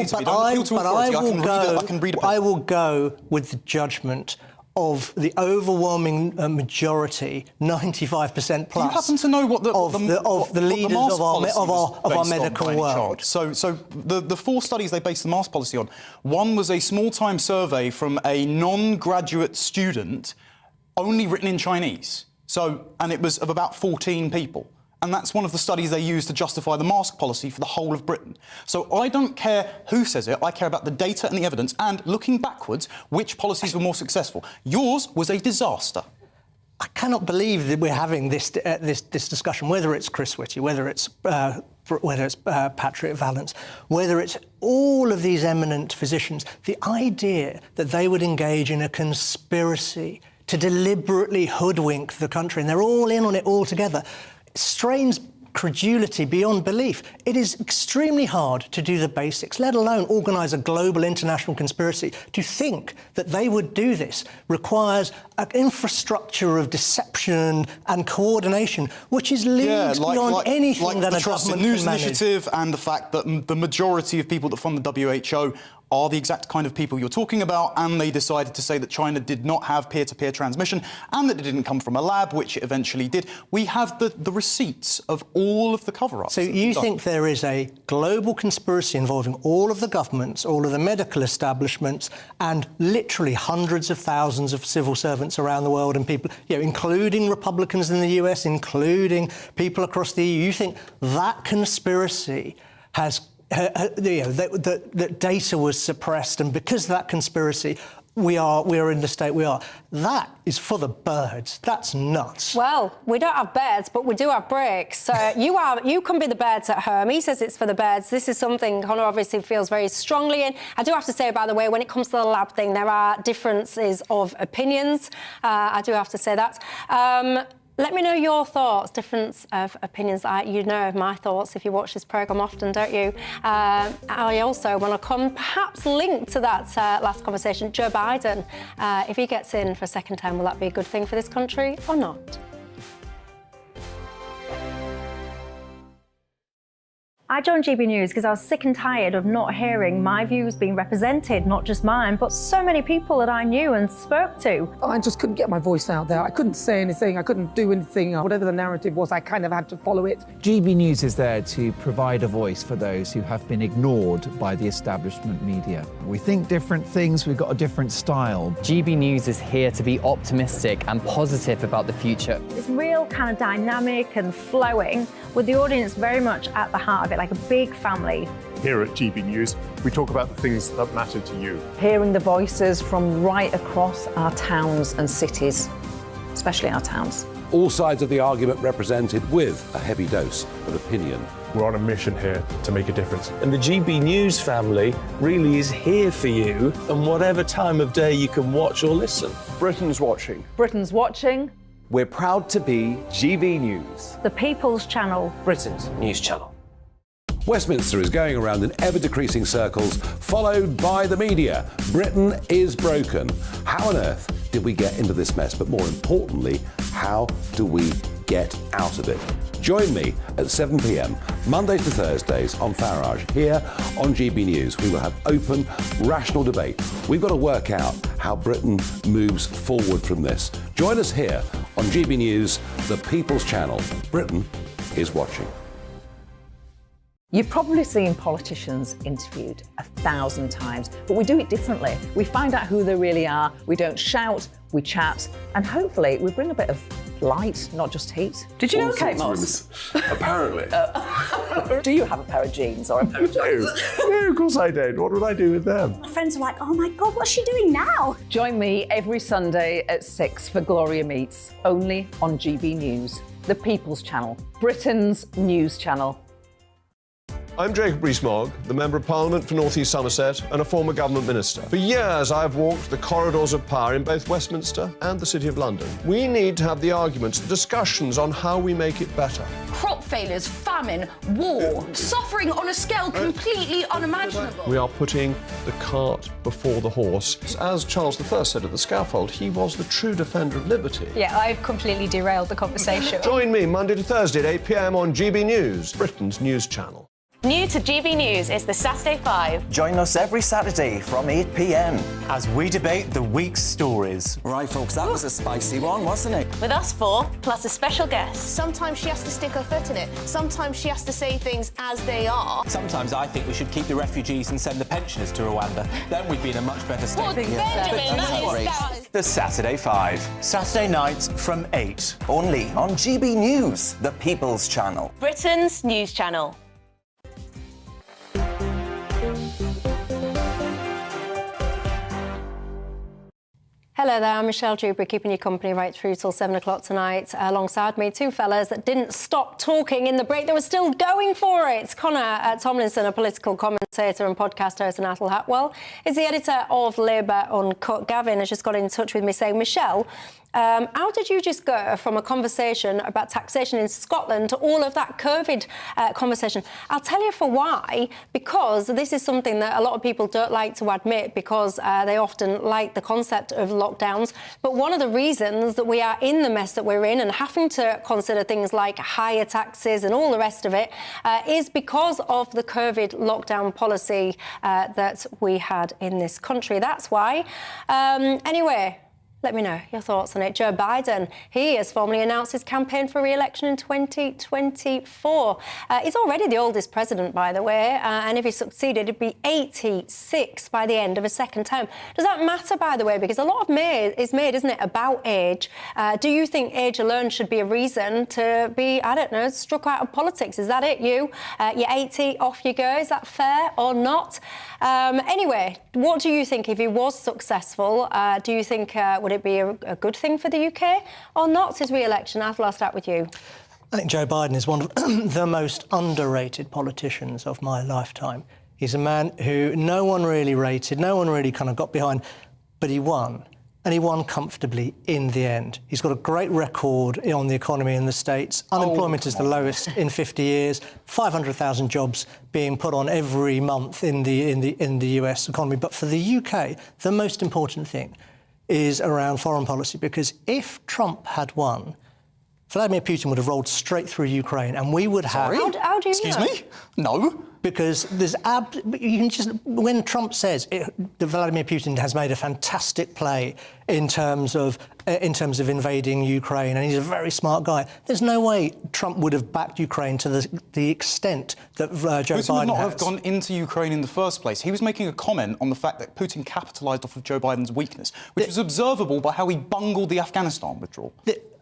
Speaker 12: will go with the judgment of the overwhelming majority, 95% plus.
Speaker 2: Do you happen to know what
Speaker 12: the leaders of our medical world?
Speaker 2: So the 4 studies they based the mask policy on, one was a small-time survey from a non-graduate student, only written in Chinese. And it was of about 14 people. And that's one of the studies they used to justify the mask policy for the whole of Britain. So I don't care who says it, I care about the data and the evidence, and looking backwards, which policies were more successful. Yours was a disaster.
Speaker 12: I cannot believe that we're having this discussion, whether it's Chris Whitty, whether it's Patrick Vallance, whether it's all of these eminent physicians. The idea that they would engage in a conspiracy to deliberately hoodwink the country, and they're all in on it all together, strains credulity beyond belief. It is extremely hard to do the basics, let alone organise a global international conspiracy. To think that they would do this requires an infrastructure of deception and coordination, which is leagues beyond anything that a government can manage.
Speaker 2: News Initiative and the fact that the majority of people that fund the WHO are the exact kind of people you're talking about, and they decided to say that China did not have peer-to-peer transmission and that it didn't come from a lab, which it eventually did. We have the receipts of all of the cover-ups.
Speaker 12: So you think there is a global conspiracy involving all of the governments, all of the medical establishments, and literally hundreds of thousands of civil servants around the world, and people, including Republicans in the US, including people across the EU. You think that conspiracy has that data was suppressed, and because of that conspiracy, we are in the state we are. That is for the birds. That's nuts.
Speaker 5: Well, we don't have birds, but we do have breaks. So you can be the birds at home. He says it's for the birds. This is something Conor obviously feels very strongly in. I do have to say, by the way, when it comes to the lab thing, there are differences of opinions. I do have to say that. Let me know your thoughts, difference of opinions. You know my thoughts if you watch this programme often, don't you? I also want to perhaps link to that last conversation. Joe Biden, if he gets in for a second time, will that be a good thing for this country or not?
Speaker 15: I joined GB News because I was sick and tired of not hearing my views being represented, not just mine, but so many people that I knew and spoke to.
Speaker 14: I just couldn't get my voice out there. I couldn't say anything. I couldn't do anything. Whatever the narrative was, I kind of had to follow it.
Speaker 3: GB News is there to provide a voice for those who have been ignored by the establishment media. We think different things, we've got a different style.
Speaker 6: GB News is here to be optimistic and positive about the future.
Speaker 15: It's real kind of dynamic and flowing, with the audience very much at the heart of it, like a big family.
Speaker 1: Here at GB News, we talk about the things that matter to you.
Speaker 19: Hearing the voices from right across our towns and cities, especially our towns.
Speaker 18: All sides of the argument represented with a heavy dose of opinion.
Speaker 13: We're on a mission here to make a difference. And the GB News family really is here for you, and whatever time of day you can watch or listen.
Speaker 1: Britain's watching.
Speaker 19: Britain's watching.
Speaker 31: We're proud to be GB News,
Speaker 15: The People's Channel.
Speaker 31: Britain's news channel.
Speaker 18: Westminster is going around in ever-decreasing circles, followed by the media. Britain is broken. How on earth did we get into this mess? But more importantly, how do we get out of it? Join me at 7 p.m, Mondays to Thursdays on Farage, here on GB News. We will have open, rational debate. We've got to work out how Britain moves forward from this. Join us here on GB News, the People's Channel. Britain is watching.
Speaker 19: You've probably seen politicians interviewed 1,000 times, but we do it differently. We find out who they really are, we don't shout, we chat, and hopefully we bring a bit of light, not just heat. Did you know Kate Moss?
Speaker 1: Apparently.
Speaker 19: Do you have a pair of jeans or a pair of jeans?
Speaker 1: No, of course I don't. What would I do with them?
Speaker 7: My friends are like, oh my God, what's she doing now?
Speaker 19: Join me every Sunday at 6 for Gloria Meets, only on GB News, the People's Channel, Britain's news channel.
Speaker 1: I'm Jacob Rees-Mogg, the Member of Parliament for North East Somerset and a former government minister. For years, I've walked the corridors of power in both Westminster and the City of London. We need to have the arguments, the discussions on how we make it better.
Speaker 8: Crop failures, famine, war, suffering on a scale completely unimaginable.
Speaker 1: We are putting the cart before the horse. As Charles I said at the scaffold, he was the true defender of liberty.
Speaker 9: Yeah, I've completely derailed the conversation.
Speaker 1: Join me Monday to Thursday at 8 p.m. on GB News, Britain's news channel.
Speaker 26: New to GB News is the Saturday 5.
Speaker 31: Join us every Saturday from 8 p.m. as we debate the week's stories.
Speaker 10: Right, folks, that was a spicy one, wasn't it?
Speaker 26: With us 4, plus a special guest.
Speaker 11: Sometimes she has to stick her foot in it. Sometimes she has to say things as they are.
Speaker 31: Sometimes I think we should keep the refugees and send the pensioners to Rwanda. Then we'd be in a much better state.
Speaker 11: Well, Benjamin, that is...
Speaker 31: The Saturday 5. Saturday nights from 8.
Speaker 10: Only on GB News, the People's Channel.
Speaker 26: Britain's news channel.
Speaker 5: Hello there, I'm Michelle Dewberry, keeping you company right through till 7 o'clock tonight. Alongside me, two fellas that didn't stop talking in the break. They were still going for it. Connor Tomlinson, a political commentator and podcast host, and Athol Hatwell is the editor of Labour Uncut. Gavin has just got in touch with me saying, Michelle, how did you just go from a conversation about taxation in Scotland to all of that COVID conversation? I'll tell you for why, because this is something that a lot of people don't like to admit because they often like the concept of lockdowns. But one of the reasons that we are in the mess that we're in and having to consider things like higher taxes and all the rest of it is because of the COVID lockdown policy that we had in this country. That's why. Anyway, let me know your thoughts on it. Joe Biden, he has formally announced his campaign for re-election in 2024. He's already the oldest president, by the way, and if he succeeded, it'd be 86 by the end of a second term. Does that matter, by the way? Because a lot of is made, isn't it, about age? Do you think age alone should be a reason to be, I don't know, struck out of politics? Is that it, you? You're 80, off you go. Is that fair or not? Anyway, what do you think if he was successful? Do you think would it be a good thing for the UK or not, his re-election? I'll start with you.
Speaker 12: I think Joe Biden is one of the most underrated politicians of my lifetime. He's a man who no one really rated, no one really kind of got behind, but he won. And he won comfortably in the end. He's got a great record on the economy in the States. Unemployment is the lowest in 50 years. 500,000 jobs being put on every month in the US economy. But for the UK, the most important thing is around foreign policy, because if Trump had won, Vladimir Putin would have rolled straight through Ukraine, and we would have...
Speaker 5: Sorry? How do you
Speaker 2: Excuse
Speaker 5: know?
Speaker 2: me? No.
Speaker 12: Because there's you can just, when Trump says Vladimir Putin has made a fantastic play in terms of invading Ukraine, and he's a very smart guy, there's no way Trump would have backed Ukraine to the extent that Joe
Speaker 2: Putin
Speaker 12: Biden
Speaker 2: would not
Speaker 12: has.
Speaker 2: have gone into Ukraine in the first place. He was making a comment on the fact that Putin capitalised off of Joe Biden's weakness, which was observable by how he bungled the Afghanistan withdrawal.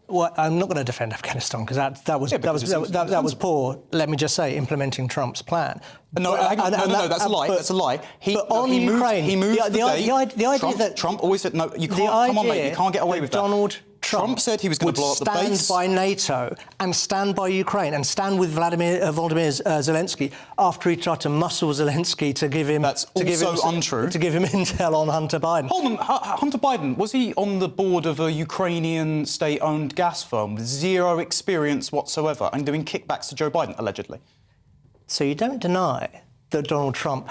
Speaker 12: Well, I'm not going to defend Afghanistan because that was poor. Let me just say, implementing Trump's plan.
Speaker 2: No, that's a lie. That's a lie.
Speaker 12: But on Ukraine,
Speaker 2: he moved
Speaker 12: the idea that
Speaker 2: Trump always said no. You can't. Come on, mate. You can't get away with that.
Speaker 12: Donald Trump
Speaker 2: said he was going to blow up the base.
Speaker 12: Stand by NATO and stand by Ukraine and stand with Volodymyr Zelensky after he tried to muscle Zelensky to give him
Speaker 2: untrue.
Speaker 12: To give him intel on Hunter Biden.
Speaker 2: Hold on, Hunter Biden, was he on the board of a Ukrainian state-owned gas firm with zero experience whatsoever and doing kickbacks to Joe Biden, allegedly?
Speaker 12: So you don't deny that Donald Trump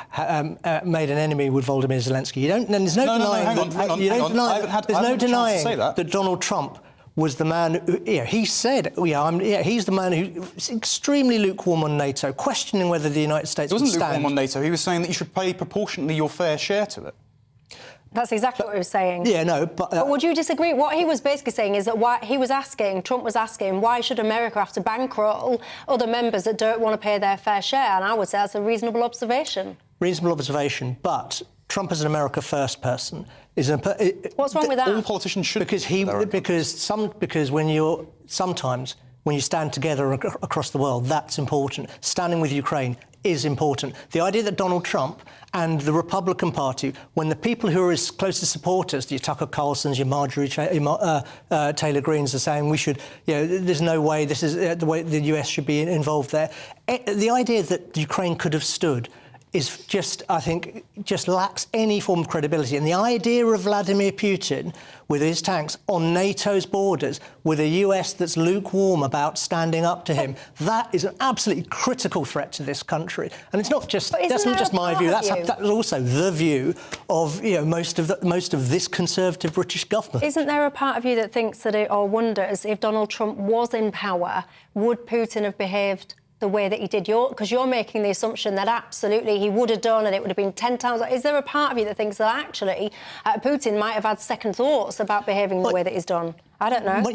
Speaker 12: made an enemy with Volodymyr Zelensky. You don't. There's no denying that Donald Trump was the man who, he said, he's the man who's extremely lukewarm on NATO, questioning whether the United States would stand.
Speaker 2: He wasn't lukewarm on NATO. He was saying that you should pay proportionately your fair share to it.
Speaker 5: That's exactly what he was saying.
Speaker 12: Yeah, no, but
Speaker 5: would you disagree? What he was basically saying is that Trump was asking, why should America have to bankroll other members that don't want to pay their fair share? And I would say that's a reasonable observation.
Speaker 12: Reasonable observation, but Trump as an America First person is
Speaker 5: what's wrong with that?
Speaker 2: All politicians should
Speaker 12: because when you stand together across the world, that's important. Standing with Ukraine is important. The idea that Donald Trump and the Republican Party, when the people who are his closest supporters, your Tucker Carlsons, your Marjorie Taylor Greens, are saying we should, there's no way this is the way the US should be involved there. The idea that Ukraine could have stood is just, I think, just lacks any form of credibility. And the idea of Vladimir Putin with his tanks on NATO's borders, with a US that's lukewarm about standing up to him, that is an absolutely critical threat to this country. And it's not just, that's not just my view, that's also the view of most of this Conservative British government.
Speaker 5: Isn't there a part of you that thinks that or wonders if Donald Trump was in power, would Putin have behaved the way that he did? Because you're making the assumption that absolutely he would have done and it would have been 10 times. Is there a part of you that thinks that actually Putin might have had second thoughts about behaving the way that he's done? I don't know.
Speaker 12: But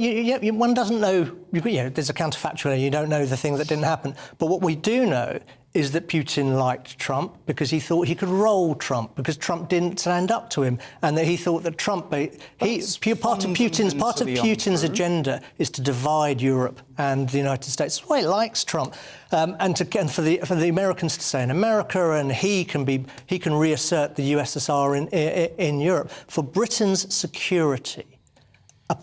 Speaker 12: one doesn't know. There's a counterfactual. You don't know the thing that didn't happen. But what we do know is that Putin liked Trump because he thought he could roll Trump, because Trump didn't stand up to him, and that he thought that Trump... part of Putin's agenda is to divide Europe and the United States. That's why he likes Trump. And for the Americans to stay in America, and he can reassert the USSR in Europe. For Britain's security, a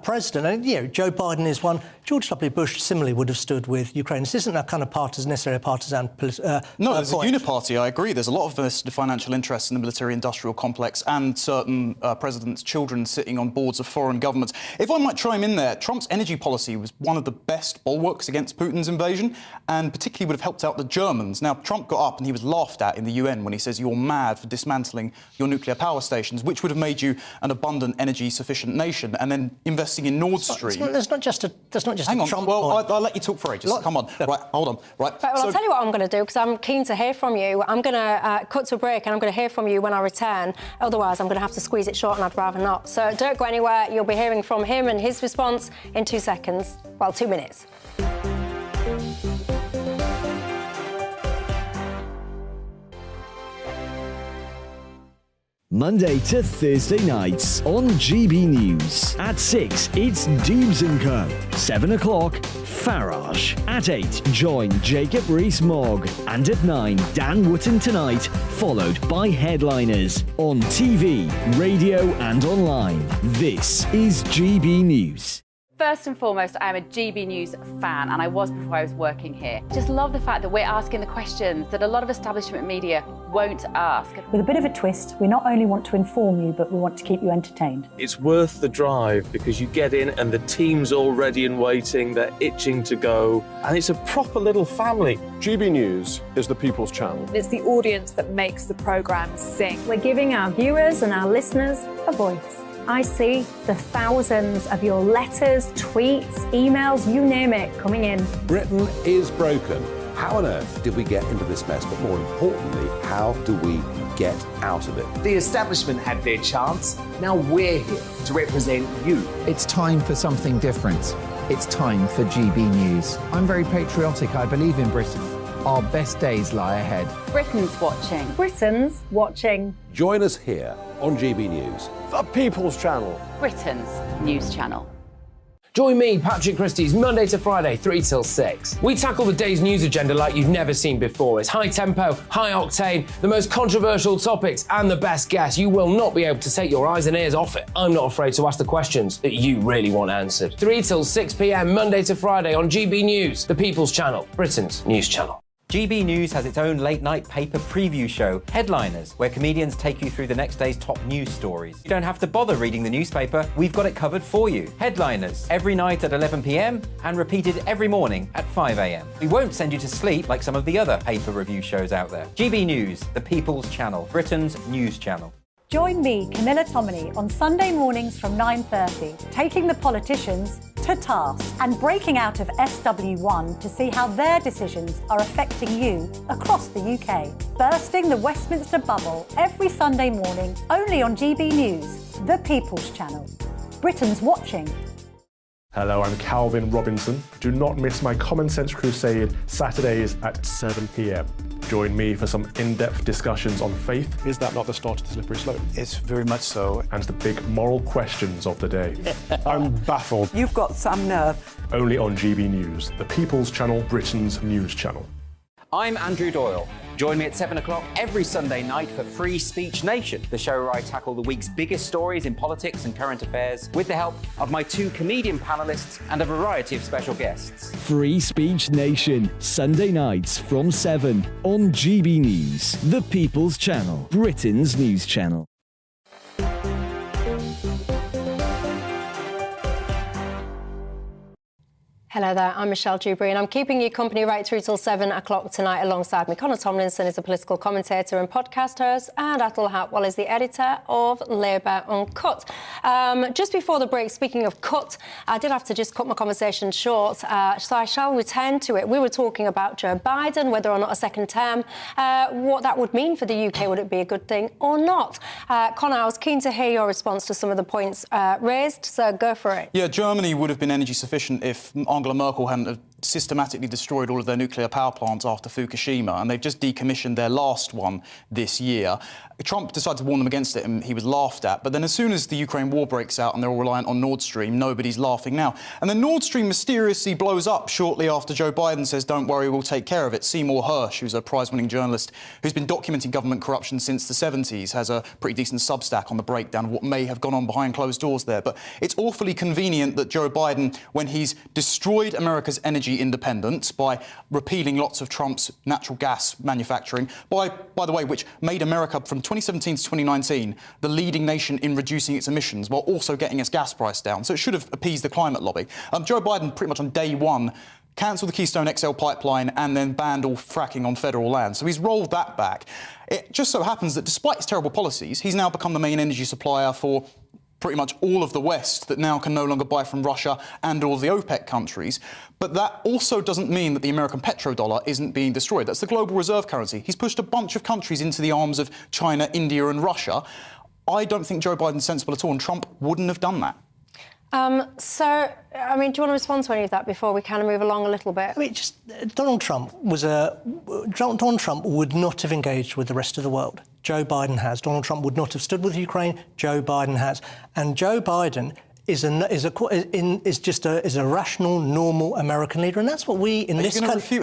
Speaker 12: president, and Joe Biden is one. George W. Bush similarly would have stood with Ukraine. This isn't a kind of necessarily a partisan
Speaker 2: No, there's a uniparty, I agree. There's a lot of vested financial interests in the military-industrial complex and certain presidents' children sitting on boards of foreign governments. If I might chime in there, Trump's energy policy was one of the best bulwarks against Putin's invasion, and particularly would have helped out the Germans. Now, Trump got up and he was laughed at in the UN when he says you're mad for dismantling your nuclear power stations, which would have made you an abundant, energy-sufficient nation, and then investing in Nord Stream.
Speaker 12: That's not just
Speaker 2: Hang on.
Speaker 12: Trump.
Speaker 2: Well, I'll let you talk for ages. Come on. Right, hold on. Right.
Speaker 5: Well, I'll tell you what I'm going to do, because I'm keen to hear from you. I'm going to cut to a break and I'm going to hear from you when I return. Otherwise, I'm going to have to squeeze it short and I'd rather not. So don't go anywhere. You'll be hearing from him and his response in 2 seconds. Well, 2 minutes.
Speaker 4: Monday to Thursday nights on GB News. At 6, it's Dewbs & Co. 7 o'clock, Farage. At 8, join Jacob Rees-Mogg. And at 9, Dan Wootton Tonight, followed by Headliners. On TV, radio and online. This is GB News.
Speaker 26: First and foremost, I am a GB News fan, and I was before I was working here. Just love the fact that we're asking the questions that a lot of establishment media won't ask.
Speaker 7: With a bit of a twist, we not only want to inform you, but we want to keep you entertained.
Speaker 13: It's worth the drive because you get in and the team's all ready and waiting, they're itching to go, and it's a proper little family.
Speaker 1: GB News is the People's Channel.
Speaker 15: It's the audience that makes the programme sing. We're giving our viewers and our listeners a voice. I see the thousands of your letters, tweets, emails, you name it, coming in.
Speaker 18: Britain is broken. How on earth did we get into this mess? But more importantly, how do we get out of it?
Speaker 16: The establishment had their chance. Now we're here to represent you.
Speaker 3: It's time for something different. It's time for GB News. I'm very patriotic. I believe in Britain. Our best days lie ahead.
Speaker 26: Britain's watching.
Speaker 15: Britain's watching.
Speaker 18: Join us here on GB News.
Speaker 1: The People's Channel.
Speaker 26: Britain's news channel.
Speaker 17: Join me, Patrick Christie's, Monday to Friday, 3 till 6. We tackle the day's news agenda like you've never seen before. It's high tempo, high octane, the most controversial topics, and the best guests. You will not be able to take your eyes and ears off it. I'm not afraid to ask the questions that you really want answered. 3 till 6 p.m, Monday to Friday on GB News, the People's Channel, Britain's news channel.
Speaker 20: GB News has its own late-night paper preview show, Headliners, where comedians take you through the next day's top news stories. You don't have to bother reading the newspaper, we've got it covered for you. Headliners, every night at 11 p.m, and repeated every morning at 5 a.m. We won't send you to sleep like some of the other paper review shows out there. GB News, the People's Channel, Britain's news channel.
Speaker 7: Join me, Camilla Tominey, on Sunday mornings from 9:30, taking the politicians to task and breaking out of SW1 to see how their decisions are affecting you across the UK. Bursting the Westminster bubble every Sunday morning, only on GB News, the People's Channel. Britain's watching.
Speaker 21: Hello, I'm Calvin Robinson. Do not miss my Common Sense Crusade Saturdays at 7 p.m. Join me for some in-depth discussions on faith. Is that not the start of the slippery slope?
Speaker 31: It's very much so.
Speaker 21: And the big moral questions of the day. I'm baffled.
Speaker 22: You've got some nerve.
Speaker 21: Only on GB News, the People's Channel, Britain's news channel.
Speaker 20: I'm Andrew Doyle. Join me at 7 o'clock every Sunday night for Free Speech Nation, the show where I tackle the week's biggest stories in politics and current affairs with the help of my 2 comedian panellists and a variety of special guests.
Speaker 4: Free Speech Nation, Sunday nights from 7 on GB News, the People's Channel, Britain's news channel.
Speaker 5: Hello there, I'm Michelle Dewberry and I'm keeping you company right through till 7 o'clock tonight alongside me. Connor Tomlinson is a political commentator and podcast host, and Atul Hatwal is the editor of Labour Uncut. Just before the break, speaking of cut, I did have to just cut my conversation short, so I shall return to it. We were talking about Joe Biden, whether or not a second term, what that would mean for the UK, would it be a good thing or not? Connor, I was keen to hear your response to some of the points raised, so go for it.
Speaker 2: Yeah, Germany would have been energy sufficient if Angela Merkel hadn't systematically destroyed all of their nuclear power plants after Fukushima, and they've just decommissioned their last one this year. Trump decided to warn them against it and he was laughed at, but then as soon as the Ukraine war breaks out and they're all reliant on Nord Stream, nobody's laughing now. And then Nord Stream mysteriously blows up shortly after Joe Biden says, don't worry, we'll take care of it. Seymour Hersh, who's a prize-winning journalist who's been documenting government corruption since the 70s, has a pretty decent Substack on the breakdown of what may have gone on behind closed doors there. But it's awfully convenient that Joe Biden, when he's destroyed America's energy independence by repealing lots of Trump's natural gas manufacturing, by the way, which made America from 2017 to 2019 the leading nation in reducing its emissions while also getting its gas price down. So it should have appeased the climate lobby. Joe Biden, pretty much on day one, cancelled the Keystone XL pipeline and then banned all fracking on federal land. So he's rolled that back. It just so happens that despite his terrible policies, he's now become the main energy supplier for pretty much all of the West that now can no longer buy from Russia and all the OPEC countries. But that also doesn't mean that the American petrodollar isn't being destroyed. That's the global reserve currency. He's pushed a bunch of countries into the arms of China, India and Russia. I don't think Joe Biden's sensible at all, and Trump wouldn't have done that.
Speaker 5: So, I mean, do you want to respond to any of that before we kind of move along a little bit?
Speaker 12: I mean, just Donald Trump would not have engaged with the rest of the world. Joe Biden has. Donald Trump would not have stood with Ukraine. Joe Biden has. And Joe Biden is a rational, normal American leader, and that's what we in this country,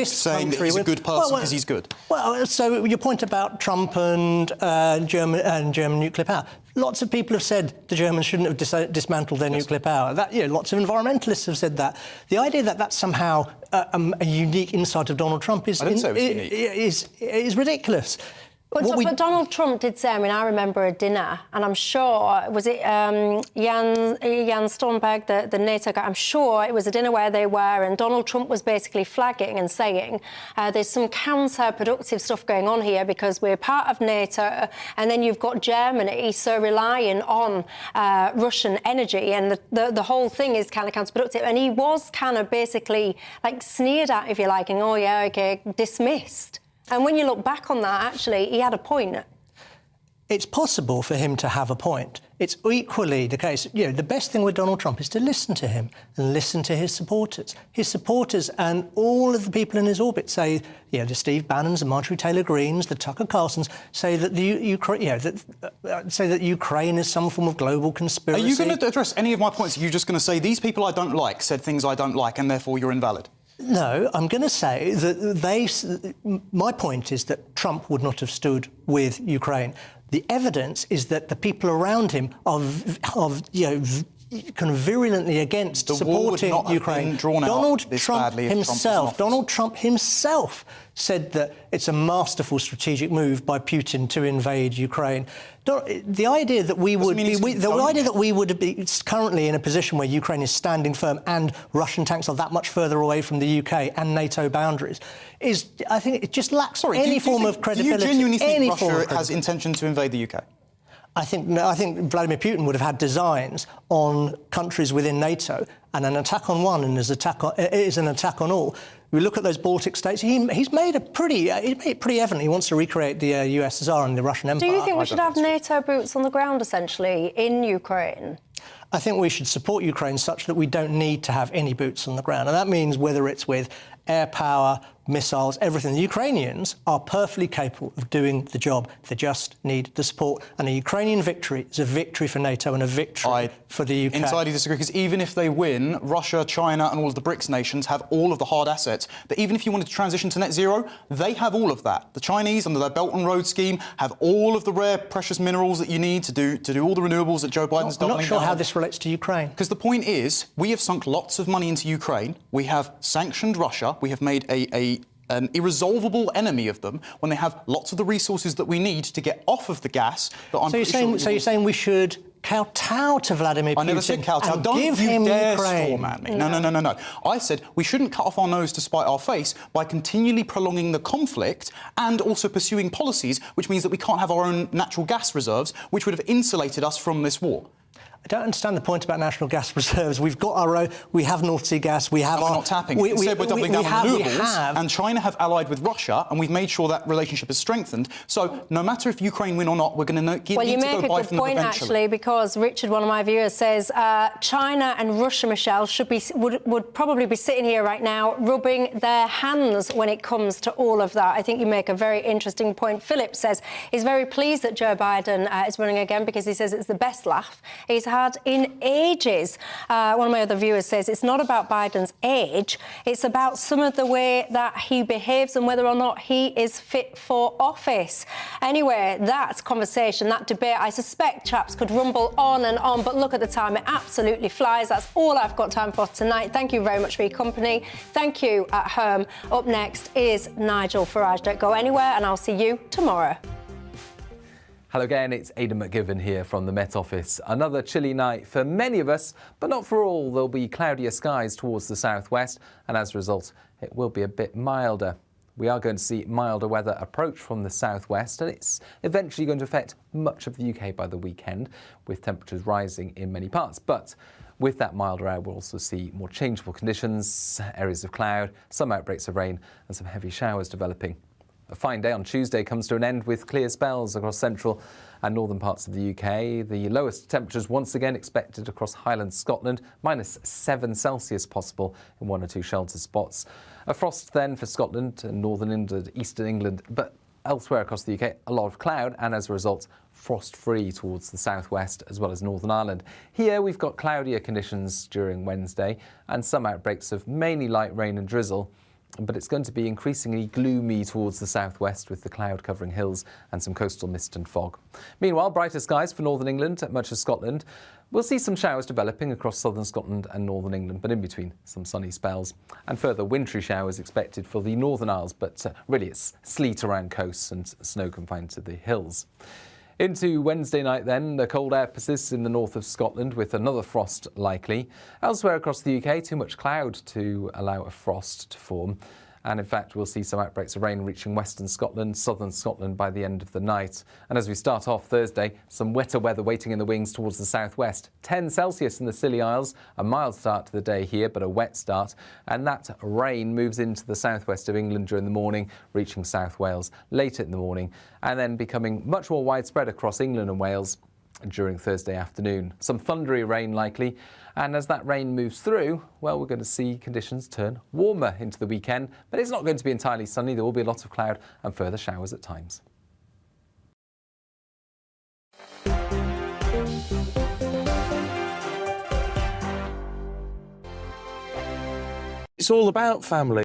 Speaker 2: saying that he's a good person because he's good.
Speaker 12: Well, so your point about Trump and German nuclear power. Lots of people have said the Germans shouldn't have dismantled their nuclear power. Lots of environmentalists have said that. The idea that that's somehow a unique insight of Donald Trump is ridiculous.
Speaker 5: But Donald Trump did say, I mean, I remember a dinner, and I'm sure, was it Jan Stoltenberg, the NATO guy? I'm sure it was a dinner where they were, and Donald Trump was basically flagging and saying, there's some counterproductive stuff going on here because we're part of NATO, and then you've got Germany so relying on Russian energy, and the whole thing is kind of counterproductive. And he was kind of basically like sneered at, if you like, and oh yeah, okay, dismissed. And when you look back on that, actually, he had a point.
Speaker 12: It's possible for him to have a point. It's equally the case. The best thing with Donald Trump is to listen to him and listen to his supporters. His supporters and all of the people in his orbit say, the Steve Bannons, the Marjorie Taylor Greens, the Tucker Carlsons say that Ukraine is some form of global conspiracy.
Speaker 2: Are you going to address any of my points? Are you just going to say these people I don't like said things I don't like and therefore you're invalid?
Speaker 12: No, I'm going to say that my point is that Trump would not have stood with Ukraine. The evidence is that the people around him are kind of virulently against supporting Ukraine. Donald Trump himself said that it's a masterful strategic move by Putin to invade Ukraine. The idea that we would be currently in a position where Ukraine is standing firm and Russian tanks are that much further away from the UK and NATO boundaries is, I think, it just lacks any form of credibility.
Speaker 2: Do you genuinely think Russia has intention to invade the UK?
Speaker 12: I think Vladimir Putin would have had designs on countries within NATO, and an attack on one is an attack on all. We look at those Baltic states. He's made it pretty evident he wants to recreate the USSR and the Russian Empire.
Speaker 5: Do you think we should have NATO boots on the ground, essentially, in Ukraine?
Speaker 12: I think we should support Ukraine such that we don't need to have any boots on the ground, and that means whether it's with air power missiles, everything. The Ukrainians are perfectly capable of doing the job. They just need the support. And a Ukrainian victory is a victory for NATO and a victory for the UK.
Speaker 2: Entirely disagree, because even if they win, Russia, China and all of the BRICS nations have all of the hard assets that even if you wanted to transition to net zero, they have all of that. The Chinese, under their Belt and Road scheme, have all of the rare precious minerals that you need to do all the renewables that Joe Biden's doubling down.
Speaker 12: I'm not sure how this relates to Ukraine.
Speaker 2: Because the point is, we have sunk lots of money into Ukraine. We have sanctioned Russia. We have made an irresolvable enemy of them when they have lots of the resources that we need to get off of the gas.
Speaker 12: So you're saying we should kowtow to Vladimir Putin?
Speaker 2: I never said kowtow.
Speaker 12: And
Speaker 2: Don't
Speaker 12: give
Speaker 2: you
Speaker 12: him
Speaker 2: dare
Speaker 12: Ukraine.
Speaker 2: storm at me. No. I said we shouldn't cut off our nose to spite our face by continually prolonging the conflict and also pursuing policies which means that we can't have our own natural gas reserves, which would have insulated us from this war.
Speaker 12: I don't understand the point about national gas reserves. We've got our own. We have North Sea gas. We have
Speaker 2: and we're not tapping. Instead, we're doubling down on renewables. And China have allied with Russia, and we've made sure that relationship is strengthened. So no matter if Ukraine win or not, we're going to need to go buy from them eventually.
Speaker 5: Well, you make a good point, actually, because Richard, one of my viewers, says China and Russia, Michelle, would probably be sitting here right now rubbing their hands when it comes to all of that. I think you make a very interesting point. Philip says he's very pleased that Joe Biden is running again because he says it's the best laugh he's had in ages. One of my other viewers says it's not about Biden's age, it's about some of the way that he behaves and whether or not he is fit for office. Anyway, that conversation, that debate, I suspect, chaps, could rumble on and on, but look at the time, it absolutely flies. That's all I've got time for tonight. Thank you very much for your company. Thank you at home. Up next is Nigel Farage. Don't go anywhere, and I'll see you tomorrow.
Speaker 6: Hello again, it's Aidan McGivern here from the Met Office. Another chilly night for many of us, but not for all. There'll be cloudier skies towards the southwest, and as a result, it will be a bit milder. We are going to see milder weather approach from the southwest, and it's eventually going to affect much of the UK by the weekend, with temperatures rising in many parts. But with that milder air, we'll also see more changeable conditions, areas of cloud, some outbreaks of rain, and some heavy showers developing. A fine day on Tuesday comes to an end with clear spells across central and northern parts of the UK. The lowest temperatures once again expected across Highlands, Scotland, -7 °C possible in one or two sheltered spots. A frost then for Scotland and northern England, eastern England, but elsewhere across the UK, a lot of cloud and as a result, frost-free towards the southwest as well as Northern Ireland. Here we've got cloudier conditions during Wednesday and some outbreaks of mainly light rain and drizzle. But it's going to be increasingly gloomy towards the southwest with the cloud covering hills and some coastal mist and fog. Meanwhile, brighter skies for northern England, much of Scotland. We'll see some showers developing across southern Scotland and northern England, but in between some sunny spells. And further wintry showers expected for the Northern Isles, but really it's sleet around coasts and snow confined to the hills. Into Wednesday night then, the cold air persists in the north of Scotland with another frost likely. Elsewhere across the UK, too much cloud to allow a frost to form. And in fact, we'll see some outbreaks of rain reaching western Scotland, southern Scotland by the end of the night. And as we start off Thursday, some wetter weather waiting in the wings towards the southwest. 10 Celsius in the Scilly Isles, a mild start to the day here, but a wet start. And that rain moves into the southwest of England during the morning, reaching South Wales later in the morning, and then becoming much more widespread across England and Wales during Thursday afternoon. Some thundery rain likely, and as that rain moves through, well, we're going to see conditions turn warmer into the weekend, but it's not going to be entirely sunny. There will be a lot of cloud and further showers at times.
Speaker 13: It's all about family.